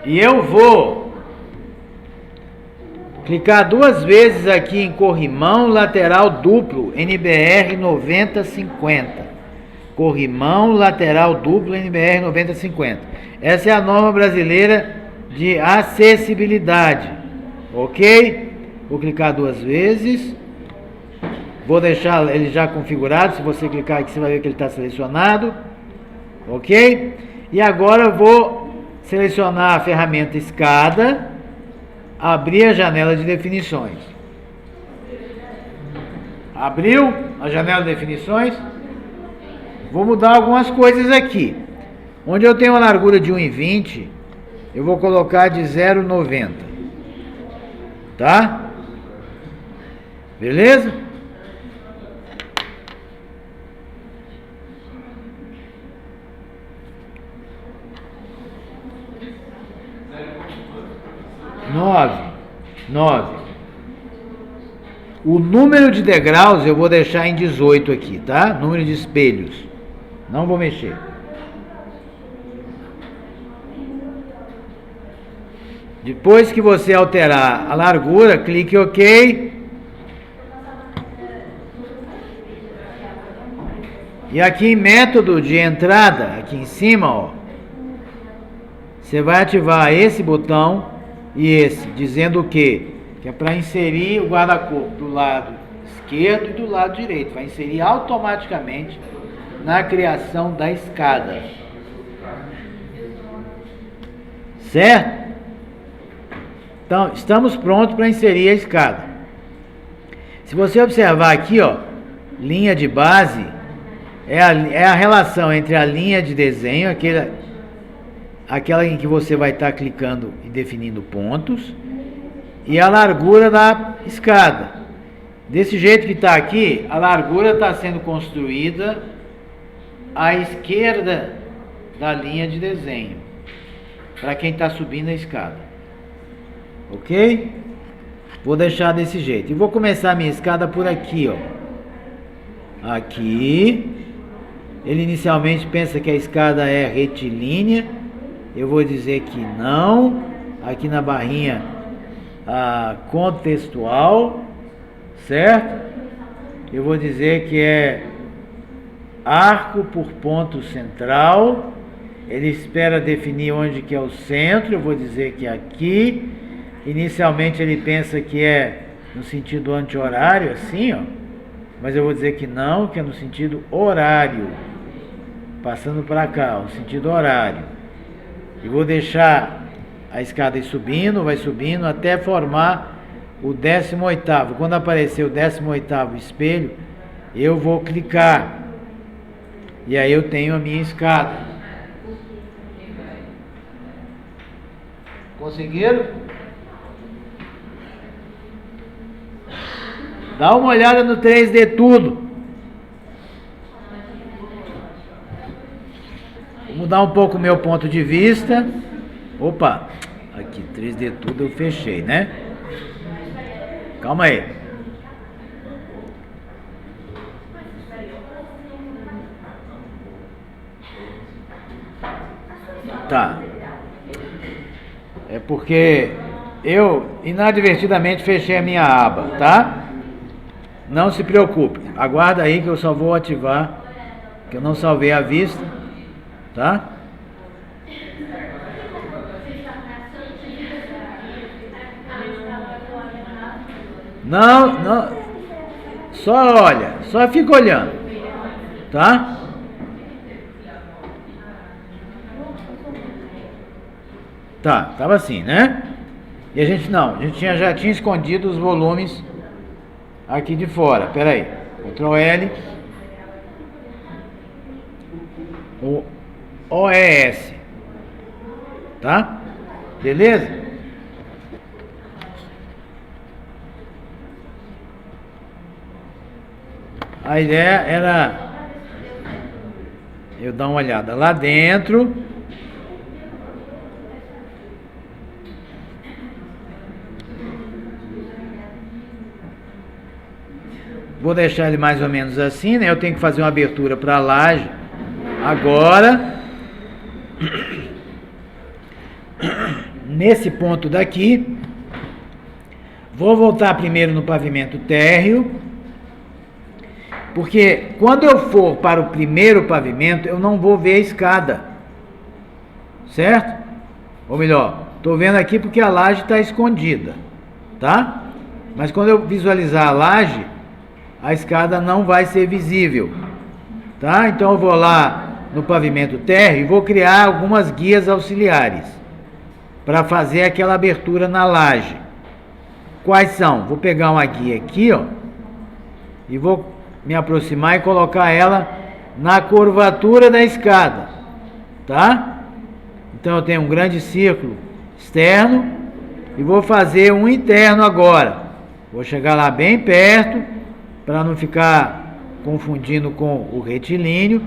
e eu vou clicar 2 vezes aqui em corrimão lateral duplo NBR 9050. Corrimão lateral duplo NBR 9050. Essa é a norma brasileira de acessibilidade. Ok? Vou clicar 2 vezes. Vou deixar ele já configurado. Se você clicar aqui, você vai ver que ele está selecionado. Ok? E agora eu vou selecionar a ferramenta escada. Abrir a janela de definições. Abriu a janela de definições. Vou mudar algumas coisas aqui. Onde eu tenho uma largura de 1,20, eu vou colocar de 0,90. Tá? Beleza? Nove. O número de degraus eu vou deixar em 18 aqui, tá? Número de espelhos. Não vou mexer. Depois que você alterar a largura, clique em OK. E aqui em método de entrada, aqui em cima, ó, você vai ativar esse botão e esse, dizendo o quê? Que é para inserir o guarda-corpo do lado esquerdo e do lado direito. Vai inserir automaticamente na criação da escada. Certo? Então, estamos prontos para inserir a escada. Se você observar aqui, ó, linha de base é a relação entre a linha de desenho, aquela em que você vai estar clicando e definindo pontos, e a largura da escada. Desse jeito que está aqui, a largura está sendo construída à esquerda da linha de desenho, para quem está subindo a escada. Ok? Vou deixar desse jeito. E vou começar a minha escada por aqui, ó. Aqui. Ele inicialmente pensa que a escada é retilínea. Eu vou dizer que não. Aqui na barrinha contextual. Certo? Eu vou dizer que é arco por ponto central. Ele espera definir onde que é o centro. Eu vou dizer que é aqui. Inicialmente ele pensa que é no sentido anti-horário, assim, ó. Mas eu vou dizer que não, que é no sentido horário. Passando para cá, no sentido horário. E vou deixar a escada ir subindo, vai subindo até formar o 18º. Quando aparecer o 18º espelho, eu vou clicar. E aí eu tenho a minha escada. Conseguiram? Dá uma olhada no 3D tudo. Vou mudar um pouco o meu ponto de vista. Opa, aqui 3D tudo eu fechei, né? Calma aí. Tá. É porque eu inadvertidamente fechei a minha aba, tá? Não se preocupe, aguarda aí que eu só vou ativar, que eu não salvei a vista, tá? Não, só olha, só fica olhando, tá? Tá, tava assim, né? E a gente já tinha escondido os volumes aqui de fora. Pera aí, Ctrl L, o OES, tá? Beleza? A ideia era eu dar uma olhada lá dentro. Vou deixar ele mais ou menos assim, né? Eu tenho que fazer uma abertura para a laje agora. Nesse ponto daqui. Vou voltar primeiro no pavimento térreo. Porque quando eu for para o primeiro pavimento, eu não vou ver a escada. Certo? Ou melhor, estou vendo aqui porque a laje está escondida. Tá? Mas quando eu visualizar a laje, a escada não vai ser visível, tá? Então eu vou lá no pavimento térreo e vou criar algumas guias auxiliares para fazer aquela abertura na laje. Quais são? Vou pegar uma guia aqui, ó, e vou me aproximar e colocar ela na curvatura da escada, tá? Então eu tenho um grande círculo externo e vou fazer um interno agora. Vou chegar lá bem perto, para não ficar confundindo com o retilíneo.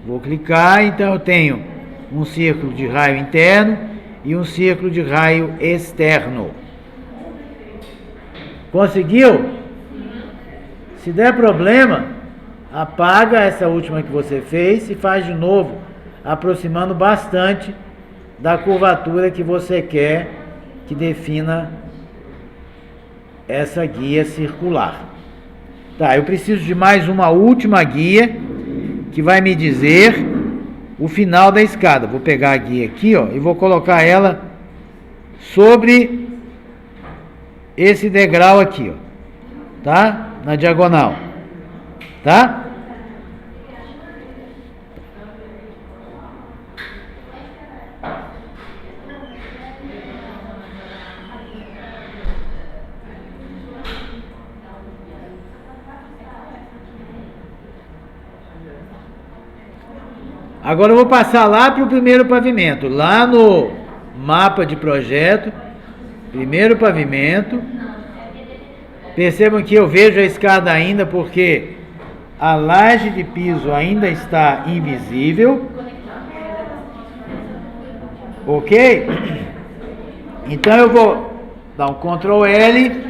Vou clicar, então eu tenho um círculo de raio interno e um círculo de raio externo. Conseguiu? Se der problema, apaga essa última que você fez e faz de novo, aproximando bastante da curvatura que você quer que defina essa guia circular. Tá, eu preciso de mais uma última guia que vai me dizer o final da escada. Vou pegar a guia aqui, ó, e vou colocar ela sobre esse degrau aqui, ó, tá? Na diagonal, tá? Agora eu vou passar lá para o primeiro pavimento, lá no mapa de projeto, primeiro pavimento. Percebam que eu vejo a escada ainda porque a laje de piso ainda está invisível. Ok? Então eu vou dar um Ctrl L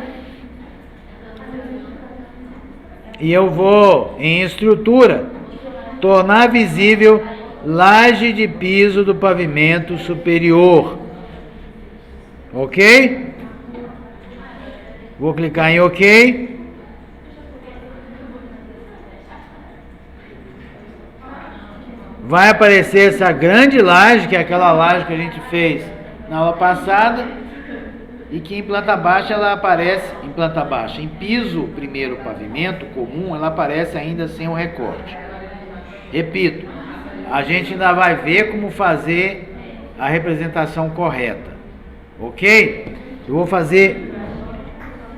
e eu vou em estrutura tornar visível laje de piso do pavimento superior. Ok? Vou clicar em OK. Vai aparecer essa grande laje, que é aquela laje que a gente fez na aula passada, e que em planta baixa ela aparece, em planta baixa, em piso primeiro pavimento comum, ela aparece ainda sem o recorte. Repito, a gente ainda vai ver como fazer a representação correta, ok? Eu vou fazer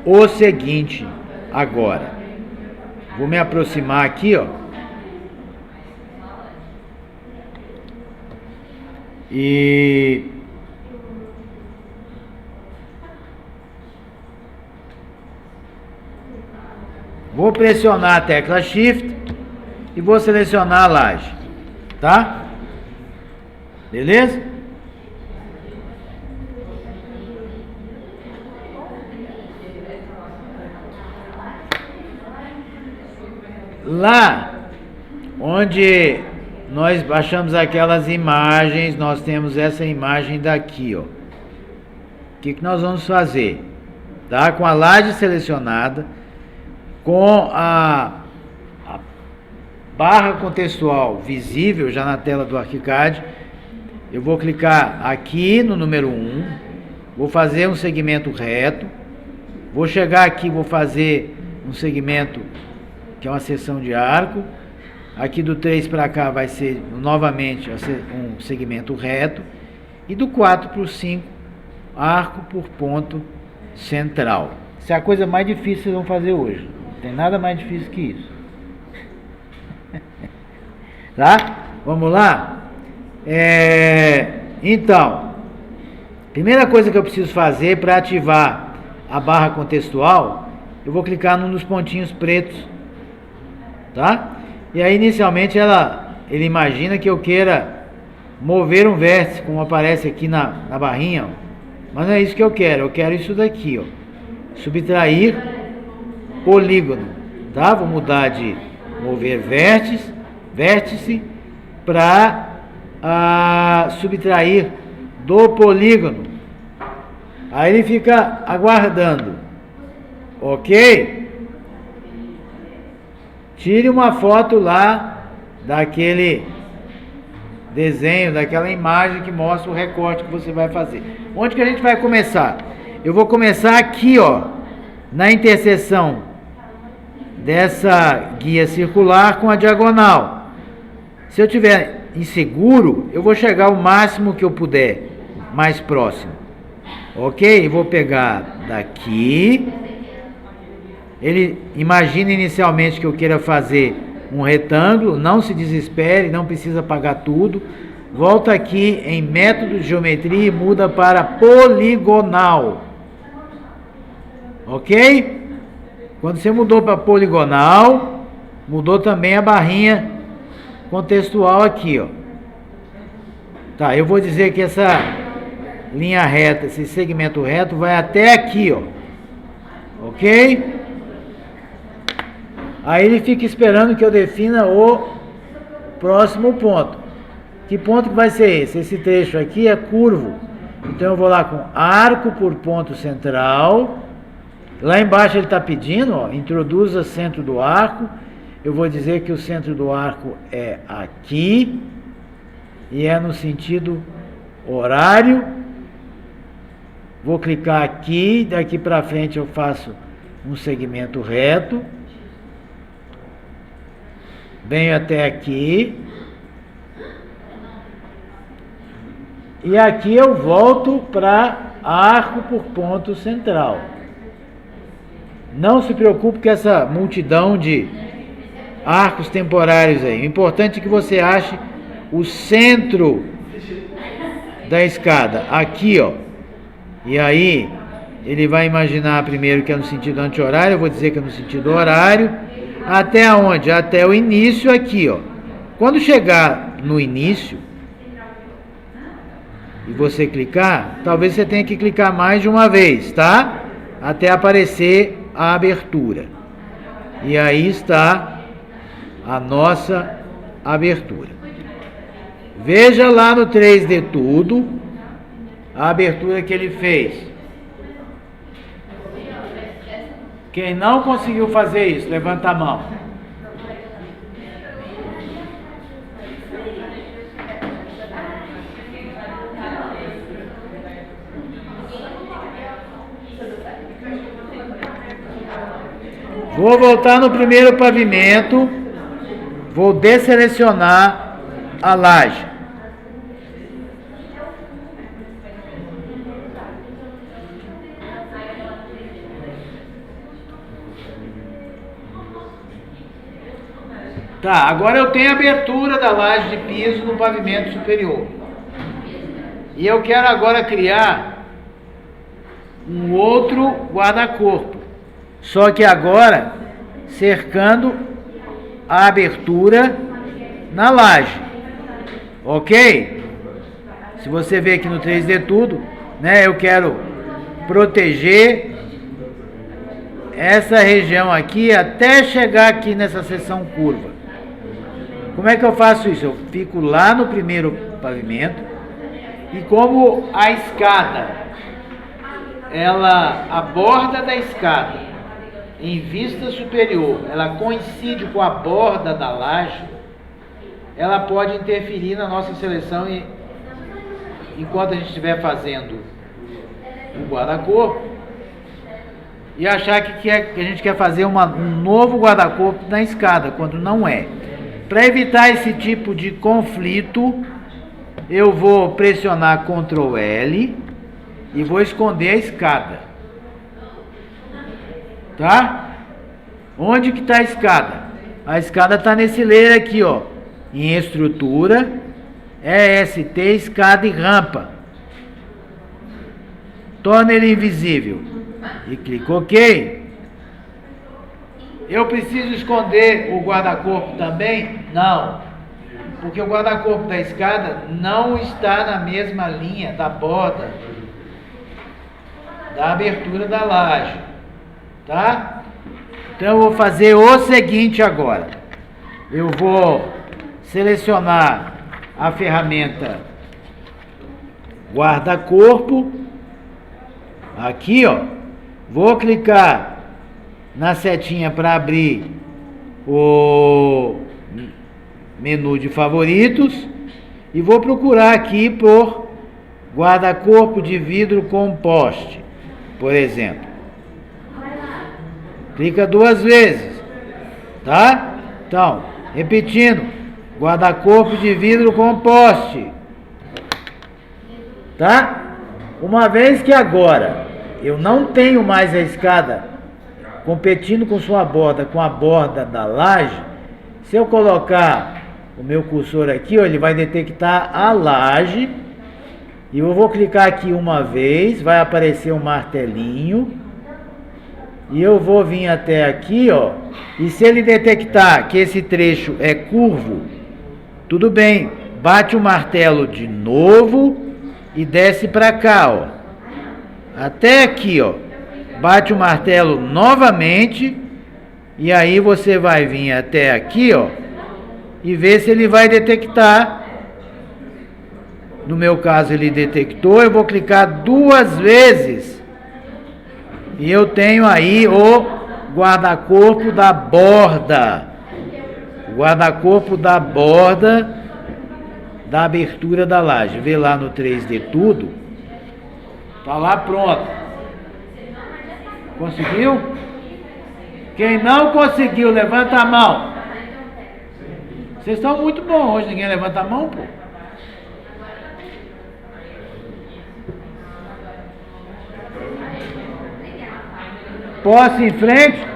o seguinte agora. Vou me aproximar aqui, ó. E vou pressionar a tecla Shift e vou selecionar a laje, tá? Beleza? Lá onde nós baixamos aquelas imagens, nós temos essa imagem daqui, ó. O que nós vamos fazer? Tá? Com a laje selecionada, com a barra contextual visível já na tela do ArchiCAD, eu vou clicar aqui no número 1, vou fazer um segmento reto, vou chegar aqui, vou fazer um segmento que é uma seção de arco. Aqui do 3 para cá vai ser novamente um segmento reto. E do 4 para o 5, arco por ponto central. Isso é a coisa mais difícil que vocês vão fazer hoje. Não tem nada mais difícil que isso. Tá? Vamos lá? Então, primeira coisa que eu preciso fazer para ativar a barra contextual, eu vou clicar num dos pontinhos pretos. Tá? E aí inicialmente ele imagina que eu queira mover um vértice, como aparece aqui na barrinha, ó. Mas não é isso que eu quero isso daqui, ó. Subtrair polígono, tá? Vou mudar de mover vértice para subtrair do polígono. Aí ele fica aguardando, ok? Tire uma foto lá daquele desenho, daquela imagem que mostra o recorte que você vai fazer. Onde que a gente vai começar? Eu vou começar aqui, ó, na interseção dessa guia circular com a diagonal. Se eu tiver inseguro, eu vou chegar o máximo que eu puder, mais próximo. Ok? Vou pegar daqui. Ele imagina inicialmente que eu queira fazer um retângulo, não se desespere, não precisa pagar tudo. Volta aqui em método de geometria e muda para poligonal. Ok? Quando você mudou para poligonal, mudou também a barrinha contextual aqui, ó. Tá, eu vou dizer que essa linha reta, esse segmento reto vai até aqui, ó. Ok? Aí ele fica esperando que eu defina o próximo ponto. Que ponto que vai ser esse? Esse trecho aqui é curvo. Então eu vou lá com arco por ponto central. Lá embaixo ele está pedindo, ó, introduza centro do arco. Eu vou dizer que o centro do arco é aqui. E é no sentido horário. Vou clicar aqui. Daqui para frente eu faço um segmento reto. Venho até aqui. E aqui eu volto para arco por ponto central. Não se preocupe com essa multidão de arcos temporários aí. O importante é que você ache o centro da escada. Aqui, ó. E aí, ele vai imaginar primeiro que é no sentido anti-horário. Eu vou dizer que é no sentido horário. Até onde? Até o início aqui, ó. Quando chegar no início e você clicar, talvez você tenha que clicar mais de uma vez, tá? Até aparecer a abertura. E aí está a nossa abertura. Veja lá no 3D Tudo a abertura que ele fez. Quem não conseguiu fazer isso, levanta a mão. Vou voltar no primeiro pavimento, vou desselecionar a laje. Tá, agora eu tenho a abertura da laje de piso no pavimento superior. E eu quero agora criar um outro guarda-corpo. Só que agora cercando a abertura na laje. Ok? Se você ver aqui no 3D Tudo, né, eu quero proteger essa região aqui até chegar aqui nessa seção curva. Como é que eu faço isso? Eu fico lá no primeiro pavimento e como a escada, a borda da escada em vista superior, ela coincide com a borda da laje, ela pode interferir na nossa seleção enquanto a gente estiver fazendo o guarda-corpo e achar que a gente quer fazer um novo guarda-corpo na escada, quando não é. Para evitar esse tipo de conflito, eu vou pressionar Ctrl L e vou esconder a escada. Tá? Onde que está a escada? A escada está nesse layer aqui, ó. Em estrutura, EST, escada e rampa. Torna ele invisível. E clico OK. Eu preciso esconder o guarda-corpo também? Não. Porque o guarda-corpo da escada não está na mesma linha da borda da abertura da laje. Tá? Então eu vou fazer o seguinte agora. Eu vou selecionar a ferramenta guarda-corpo. Aqui, ó. Vou clicar na setinha para abrir o menu de favoritos e vou procurar aqui por guarda-corpo de vidro com poste, por exemplo. Clica 2 vezes, tá? Então, repetindo, guarda-corpo de vidro com poste, tá? Uma vez que agora eu não tenho mais a escada competindo com sua borda, com a borda da laje, se eu colocar o meu cursor aqui, ó, ele vai detectar a laje, e eu vou clicar aqui uma vez, vai aparecer um martelinho, e eu vou vir até aqui, ó, e se ele detectar que esse trecho é curvo, tudo bem, bate o martelo de novo e desce para cá, ó, até aqui, ó, bate o martelo novamente E aí você vai vir até aqui, ó, e ver se ele vai detectar. No meu caso ele detectou, eu vou clicar 2 vezes e eu tenho aí o guarda-corpo da borda. O guarda-corpo da borda da abertura da laje. Vê lá no 3D tudo. Tá lá pronto. Conseguiu? Quem não conseguiu, levanta a mão. Vocês estão muito bons hoje, ninguém levanta a mão, pô. Posso ir em frente?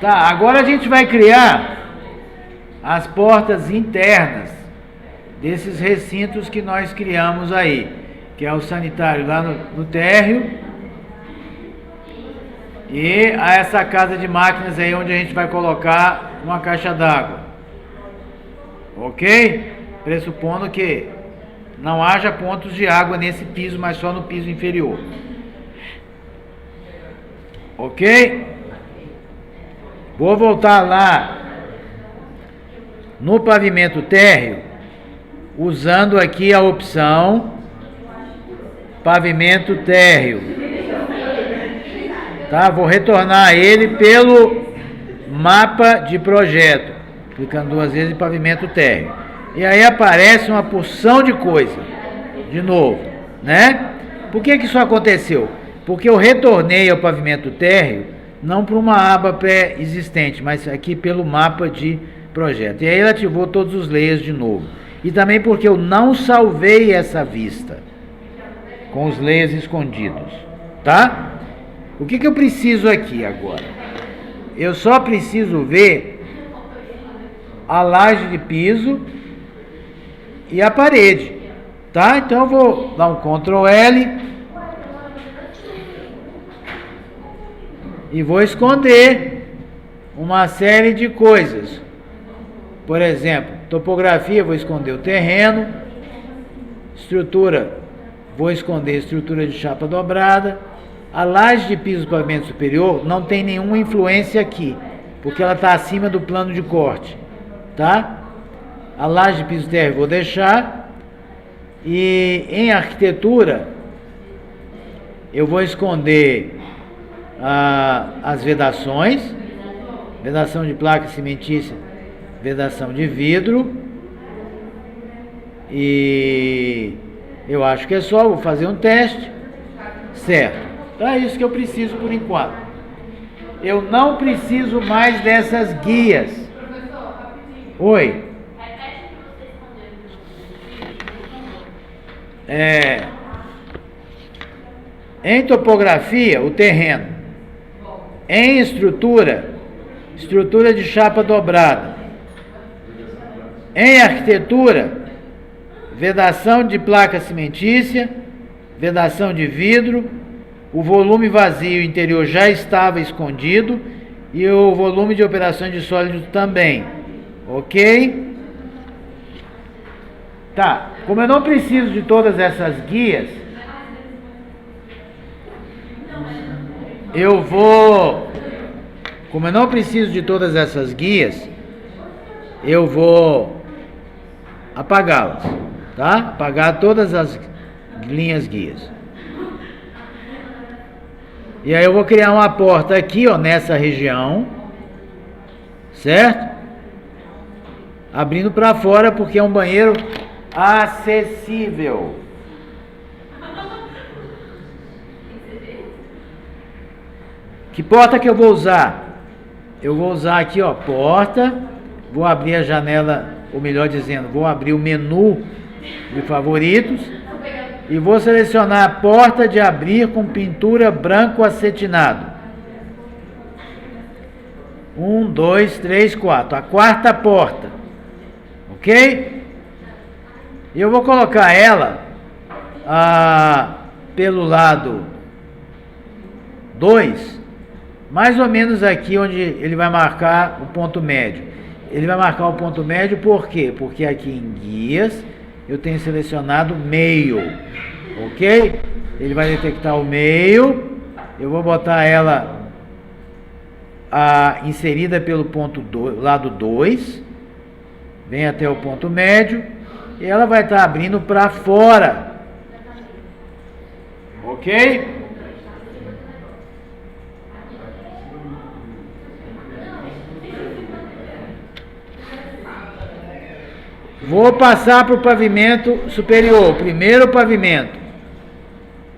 Tá, agora a gente vai criar as portas internas desses recintos que nós criamos aí, que é o sanitário lá no térreo e essa casa de máquinas aí onde a gente vai colocar uma caixa d'água, ok? Pressupondo que não haja pontos de água nesse piso, mas só no piso inferior, ok? Vou voltar lá no pavimento térreo, usando aqui a opção pavimento térreo, tá? Vou retornar ele pelo mapa de projeto, clicando 2 vezes em pavimento térreo, e aí aparece uma porção de coisa, de novo, né? Por que isso aconteceu? Porque eu retornei ao pavimento térreo, não para uma aba pré-existente, mas aqui pelo mapa de projeto, e aí ele ativou todos os layers de novo. E também porque eu não salvei essa vista com os layers escondidos, tá? O que eu preciso aqui agora? Eu só preciso ver a laje de piso e a parede, tá? Então eu vou dar um Ctrl L e vou esconder uma série de coisas. Por exemplo, topografia, vou esconder o terreno. Estrutura, vou esconder a estrutura de chapa dobrada. A laje de piso do pavimento superior não tem nenhuma influência aqui, porque ela está acima do plano de corte, tá? A laje de piso térreo vou deixar. E em arquitetura, eu vou esconder as vedações, vedação de placa cimentícia, vedação de vidro, e eu acho que é só, vou fazer um teste, certo? Então é isso que eu preciso por enquanto. Eu não preciso mais dessas guias. Oi? Em topografia, o terreno. Em estrutura de chapa dobrada. Em arquitetura, vedação de placa cimentícia, vedação de vidro, o volume vazio interior já estava escondido e o volume de operações de sólidos também, ok? Tá, como eu não preciso de todas essas guias, como eu não preciso de todas essas guias, eu vou apagá-las, tá? Apagar todas as linhas guias. E aí eu vou criar uma porta aqui, ó, nessa região, certo? Abrindo para fora porque é um banheiro acessível. Que porta que eu vou usar? Eu vou usar aqui, ó, porta. Vou abrir a janela, ou melhor dizendo, vou abrir o menu de favoritos e vou selecionar a porta de abrir com pintura branco acetinado. 1, 2, 3, 4. A quarta porta. Ok? E eu vou colocar ela pelo lado 2, mais ou menos aqui onde ele vai marcar o ponto médio. Ele vai marcar o ponto médio por quê? Porque aqui em guias eu tenho selecionado meio, ok? Ele vai detectar o meio, eu vou botar ela inserida pelo ponto lado 2, vem até o ponto médio, e ela vai estar abrindo para fora, ok? Vou passar para o pavimento superior, o primeiro pavimento.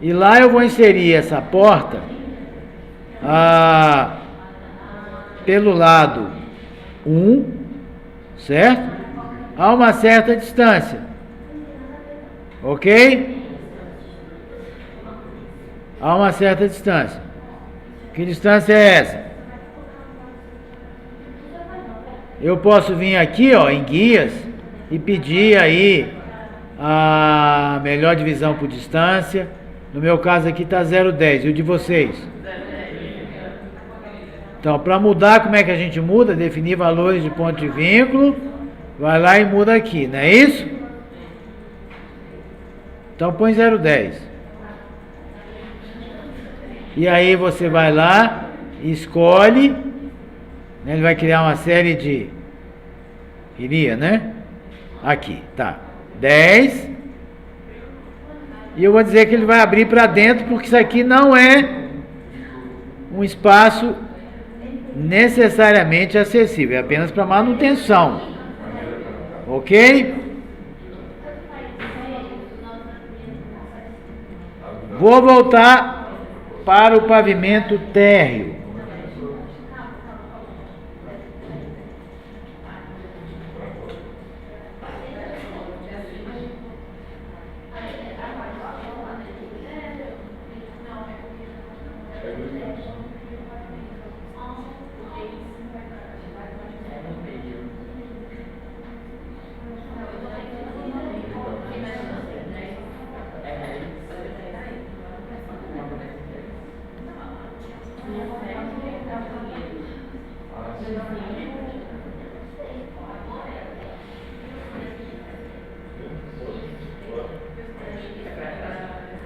E lá eu vou inserir essa porta pelo lado 1, certo? A uma certa distância. Ok? A uma certa distância. Que distância é essa? Eu posso vir aqui, ó, em guias, e pedir aí a melhor divisão por distância. No meu caso aqui está 0,10. E o de vocês? Então, para mudar, como é que a gente muda? Definir valores de ponto de vínculo. Vai lá e muda aqui, não é isso? Então, põe 0,10. E aí você vai lá, escolhe. Né, ele vai criar uma série de... Iria, né? Aqui, tá. 10. E eu vou dizer que ele vai abrir para dentro, porque isso aqui não é um espaço necessariamente acessível, é apenas para manutenção. Ok? Vou voltar para o pavimento térreo.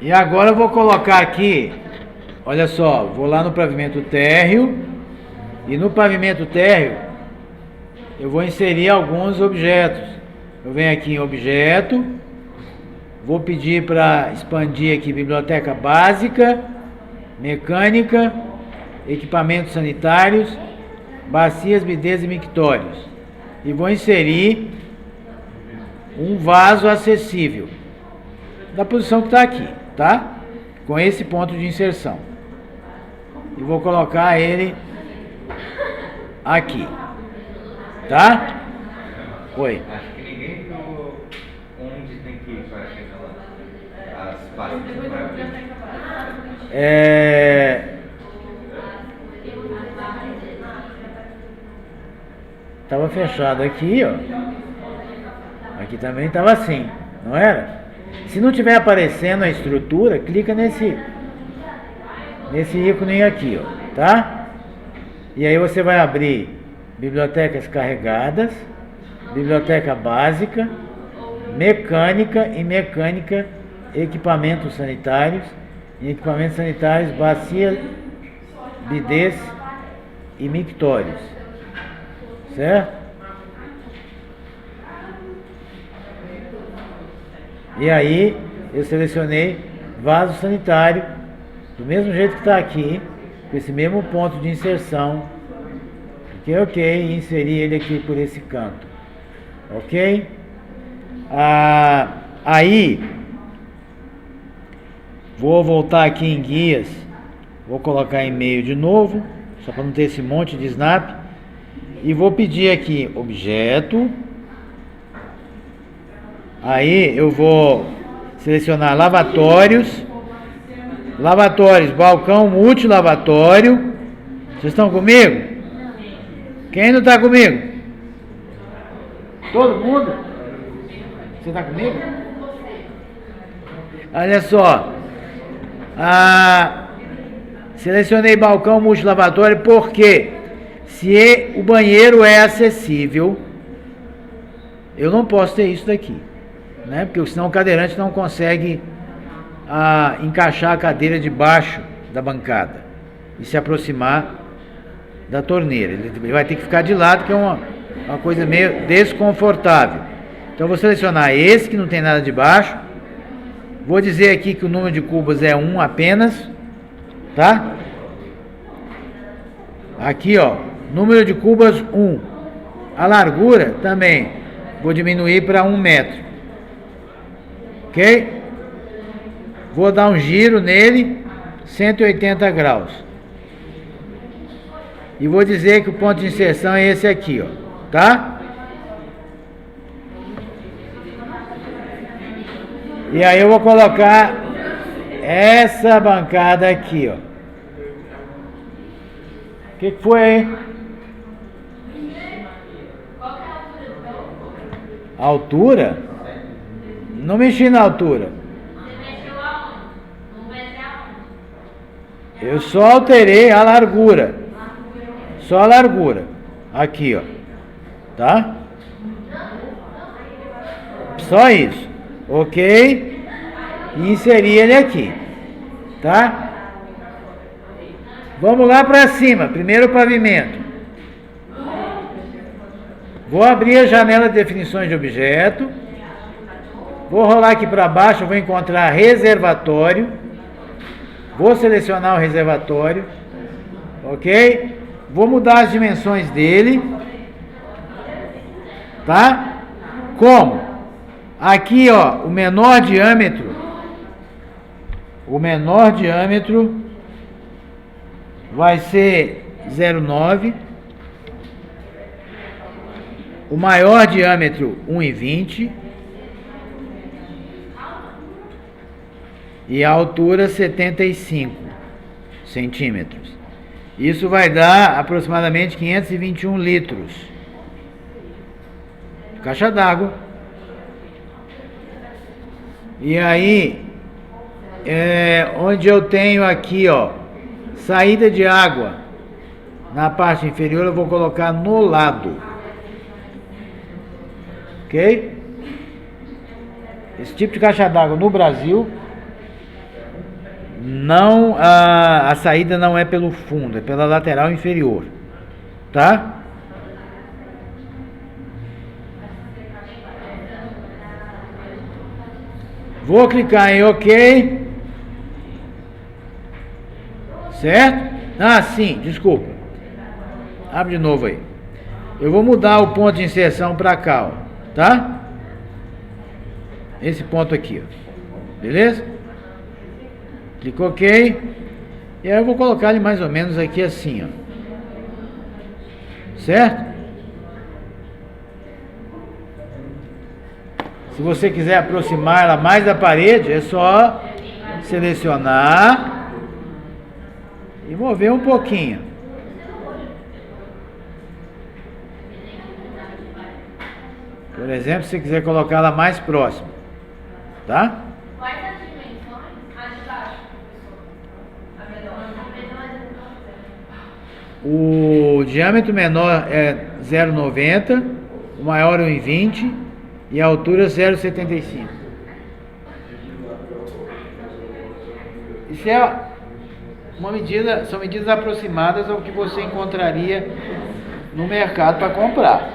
E agora eu vou colocar aqui, olha só, vou lá no pavimento térreo, e no pavimento térreo eu vou inserir alguns objetos. Eu venho aqui em objeto, vou pedir para expandir aqui biblioteca básica, mecânica, equipamentos sanitários, bacias, bidês e mictórios. E vou inserir um vaso acessível, da posição que está aqui, tá? Com esse ponto de inserção. E vou colocar ele aqui, tá? Oi. Acho que ninguém viu onde tem que ir para chegar lá. As páginas que vai abrir. Tava fechado aqui, ó. Aqui também tava assim, não era? Se não tiver aparecendo a estrutura, clica nesse ícone aqui, ó, tá? E aí você vai abrir bibliotecas carregadas, biblioteca básica, mecânica e mecânica, equipamentos sanitários, e equipamentos sanitários, bacia, bidês e mictórios, certo? E aí eu selecionei vaso sanitário, do mesmo jeito que está aqui, com esse mesmo ponto de inserção. Ok, e inseri ele aqui por esse canto. Ok? Aí, vou voltar aqui em guias, vou colocar e-mail de novo, só para não ter esse monte de snap. E vou pedir aqui, objeto. Aí eu vou selecionar lavatórios, balcão multilavatório. Vocês estão comigo? Quem não está comigo? Todo mundo? Você está comigo? Olha só, Selecionei balcão multilavatório porque se o banheiro é acessível, eu não posso ter isso daqui, né? Porque senão o cadeirante não consegue encaixar a cadeira debaixo da bancada e se aproximar da torneira. Ele vai ter que ficar de lado, que é uma coisa meio desconfortável. Então eu vou selecionar esse que não tem nada de baixo. Vou dizer aqui que o número de cubos é 1 apenas, tá? Aqui, ó, número de cubos 1. A largura também vou diminuir para 1 metro. Ok? Vou dar um giro nele, 180 graus. E vou dizer que o ponto de inserção é esse aqui, ó, tá? E aí eu vou colocar essa bancada aqui, ó. O que foi aí? A altura? Não mexi na altura. Eu só alterei a largura. Só a largura. Aqui, ó. Tá? Só isso. Ok? E inseri ele aqui. Tá? Vamos lá para cima. Primeiro o pavimento. Vou abrir a janela de definições de objeto. Vou rolar aqui para baixo. Vou encontrar reservatório. Vou selecionar o reservatório. Ok? Vou mudar as dimensões dele. Tá? Como? Aqui, ó, o menor diâmetro vai ser 0,9. O maior diâmetro 1,20 e a altura 75 centímetros. Isso vai dar aproximadamente 521 litros. Caixa d'água. E aí, onde eu tenho aqui, ó, saída de água na parte inferior, eu vou colocar no lado. Ok? Esse tipo de caixa d'água no Brasil, não, a saída não é pelo fundo, é pela lateral inferior. Tá? Vou clicar em OK. Certo? Ah, sim, desculpa. Abre de novo aí. Eu vou mudar o ponto de inserção para cá, ó, tá? Esse ponto aqui, ó. Beleza? Clico OK. E aí eu vou colocar ele mais ou menos aqui assim, ó. Certo? Se você quiser aproximar ela mais da parede, é só selecionar e mover um pouquinho. Por exemplo, se você quiser colocar ela mais próxima, tá? Quais as dimensões? A de baixo, O diâmetro menor é 0,90, o maior é 1,20 e a altura 0,75. Isso é uma medida, são medidas aproximadas ao que você encontraria no mercado para comprar.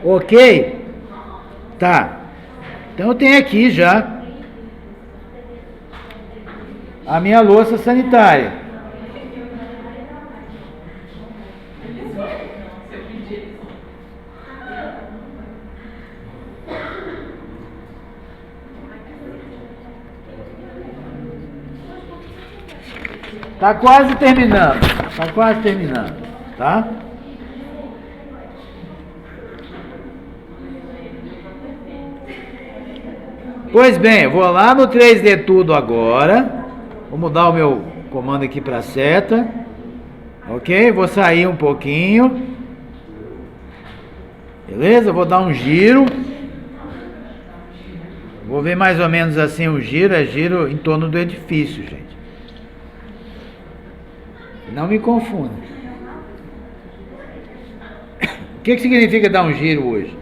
Ok? Tá. Então eu tenho aqui já a minha louça sanitária. Tá quase terminando. Tá quase terminando, tá? Pois bem, eu vou lá no 3D Tudo agora. Vou mudar o meu comando aqui para seta. Ok? Vou sair um pouquinho. Beleza? Vou dar um giro. Vou ver mais ou menos assim o giro, é giro em torno do edifício, gente. Não me confunda. O que significa dar um giro hoje?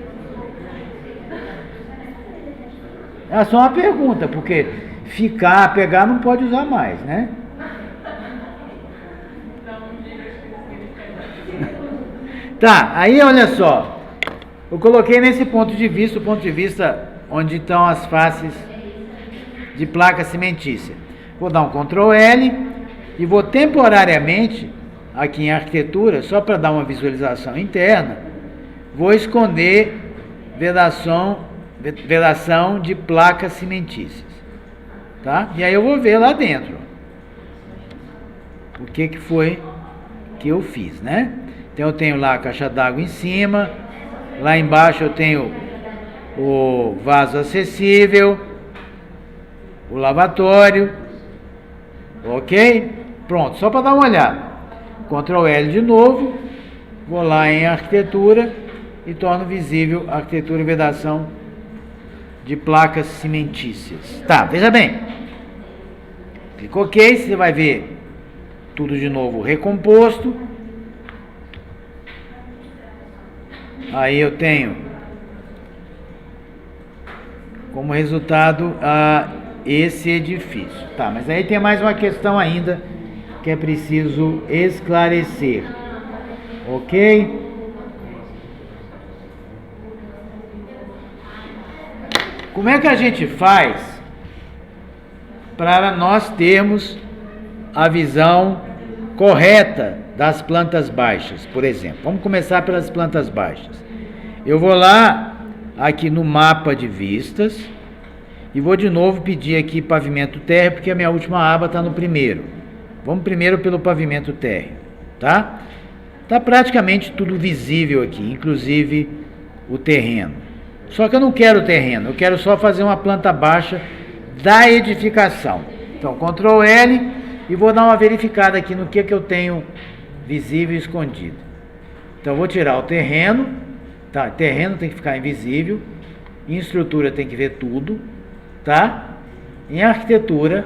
É só uma pergunta, porque ficar, pegar não pode usar mais, né? Tá, aí olha só. Eu coloquei nesse ponto de vista, o ponto de vista onde estão as faces de placa cimentícia. Vou dar um Ctrl L e vou temporariamente, aqui em arquitetura, só para dar uma visualização interna, vou esconder vedação de placas cimentícias. Tá? E aí eu vou ver lá dentro o que foi que eu fiz, né? Então eu tenho lá a caixa d'água em cima, lá embaixo eu tenho o vaso acessível, o lavatório, ok? Pronto, só para dar uma olhada. Ctrl L de novo, vou lá em arquitetura e torno visível a arquitetura e vedação de placas cimentícias. Tá, veja bem. Clica OK, você vai ver tudo de novo recomposto. Aí eu tenho como resultado esse edifício. Tá, mas aí tem mais uma questão ainda que é preciso esclarecer. Ok? Como é que a gente faz para nós termos a visão correta das plantas baixas, por exemplo? Vamos começar pelas plantas baixas. Eu vou lá, aqui no mapa de vistas, e vou de novo pedir aqui pavimento térreo, porque a minha última aba está no primeiro. Vamos primeiro pelo pavimento térreo, tá? Está praticamente tudo visível aqui, inclusive o terreno. Só que eu não quero o terreno, eu quero só fazer uma planta baixa da edificação. Então, Ctrl L e vou dar uma verificada aqui no que eu tenho visível e escondido. Então, eu vou tirar o terreno, tá? Terreno tem que ficar invisível, em estrutura tem que ver tudo, tá? Em arquitetura,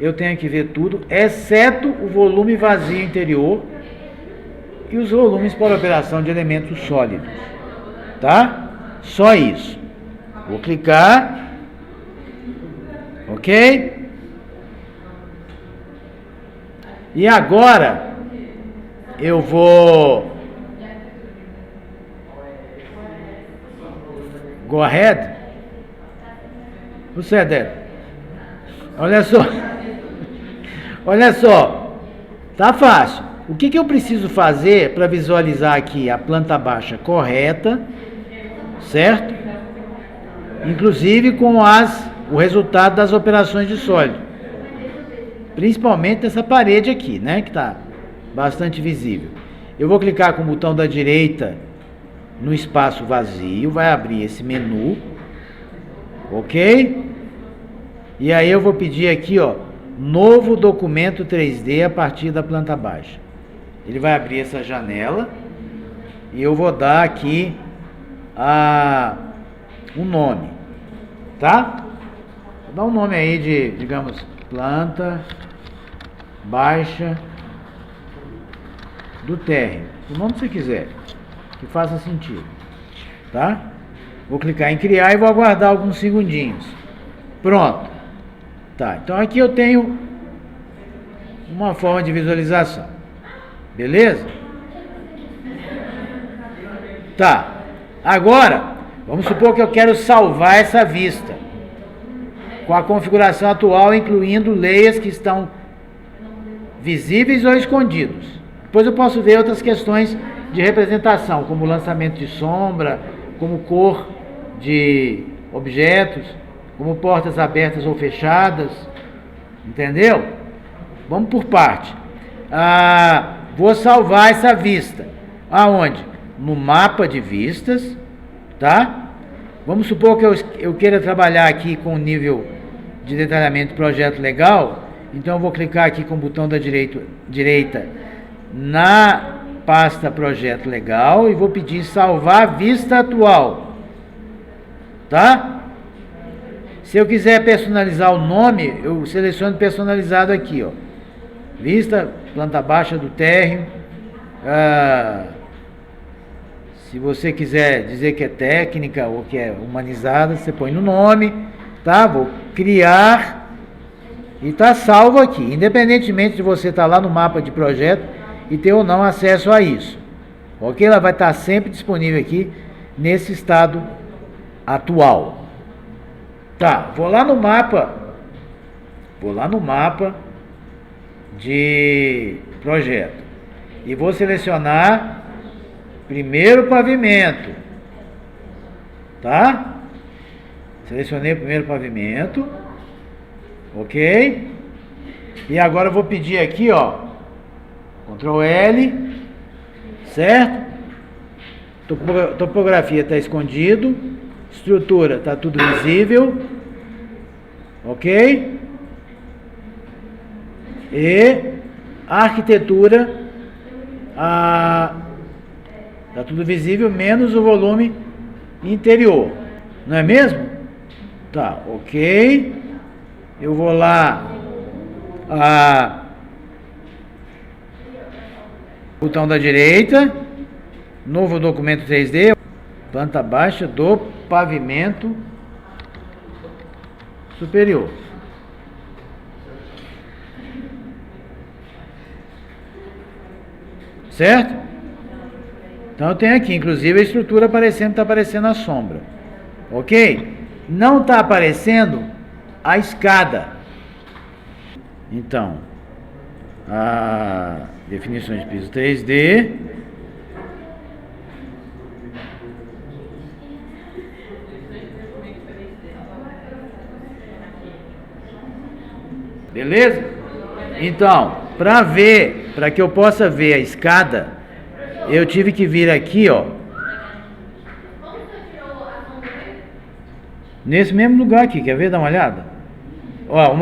eu tenho que ver tudo, exceto o volume vazio interior e os volumes para operação de elementos sólidos, tá? Só isso. Vou clicar. Ok? E agora eu vou go ahead. Você é Débora. Olha só. Olha só. Tá fácil. O que eu preciso fazer para visualizar aqui a planta baixa correta? Certo? Inclusive com o resultado das operações de sólido. Principalmente essa parede aqui, né? Que está bastante visível. Eu vou clicar com o botão da direita no espaço vazio. Vai abrir esse menu. Ok? E aí eu vou pedir aqui, ó, novo documento 3D a partir da planta baixa. Ele vai abrir essa janela. E eu vou dar aqui um nome, tá? Vou dar um nome aí de, digamos, planta baixa do térreo, o nome que você quiser, que faça sentido, tá? Vou clicar em criar e vou aguardar alguns segundinhos. Pronto. Tá, então aqui eu tenho uma forma de visualização, beleza? Tá. Agora, vamos supor que eu quero salvar essa vista com a configuração atual, incluindo layers que estão visíveis ou escondidos. Depois eu posso ver outras questões de representação, como lançamento de sombra, como cor de objetos, como portas abertas ou fechadas, entendeu? Vamos por parte. Vou salvar essa vista. Aonde? No mapa de vistas, tá? Vamos supor que eu queira trabalhar aqui com o nível de detalhamento projeto legal, então eu vou clicar aqui com o botão da direita na pasta projeto legal e vou pedir salvar vista atual, tá? Se eu quiser personalizar o nome, eu seleciono personalizado aqui, ó. Vista, planta baixa do térreo. Se você quiser dizer que é técnica ou que é humanizada, você põe no nome, tá? Vou criar e tá salvo aqui, independentemente de você estar lá no mapa de projeto e ter ou não acesso a isso. Ok? Ela vai estar sempre disponível aqui nesse estado atual. Tá, vou lá no mapa de projeto e vou selecionar primeiro pavimento, tá? Selecionei o primeiro pavimento, ok? E agora eu vou pedir aqui, ó, Ctrl L, certo? Topografia está escondido, estrutura está tudo visível, ok? E a arquitetura está tudo visível, menos o volume interior, não é mesmo? Tá, ok. Eu vou lá, botão da direita, novo documento 3D, planta baixa do pavimento superior. Certo? Então eu tenho aqui, inclusive, a estrutura aparecendo, está aparecendo a sombra. Ok? Não está aparecendo a escada. Então, definições de piso 3D. Beleza? Então, para que eu possa ver a escada, eu tive que vir aqui, ó. Nesse mesmo lugar aqui, quer ver? Dá uma olhada. Ó,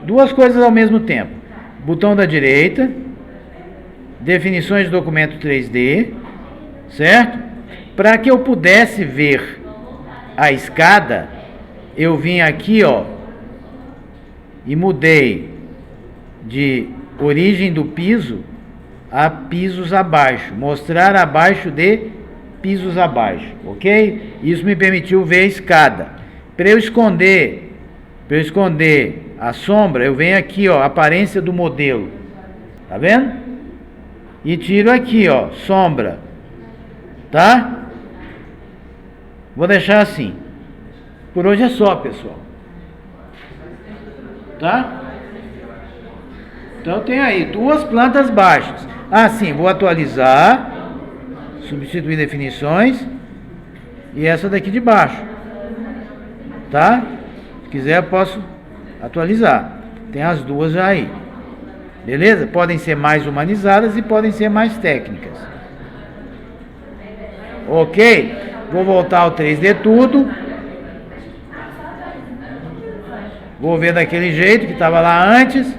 duas coisas ao mesmo tempo. Botão da direita, definições de documento 3D, certo? Para que eu pudesse ver a escada, eu vim aqui, ó, e mudei de origem do piso a pisos abaixo, mostrar abaixo de pisos abaixo, ok? Isso me permitiu ver a escada. Para eu esconder a sombra, eu venho aqui, ó, aparência do modelo, tá vendo? E tiro aqui, ó, sombra, tá? Vou deixar assim. Por hoje é só, pessoal. Tá? Então tem aí duas plantas baixas. Sim, vou atualizar, substituir definições e essa daqui de baixo, tá? Se quiser eu posso atualizar. Tem as duas já aí. Beleza? Podem ser mais humanizadas e podem ser mais técnicas. Ok? Vou voltar ao 3D tudo. Vou ver daquele jeito que estava lá antes.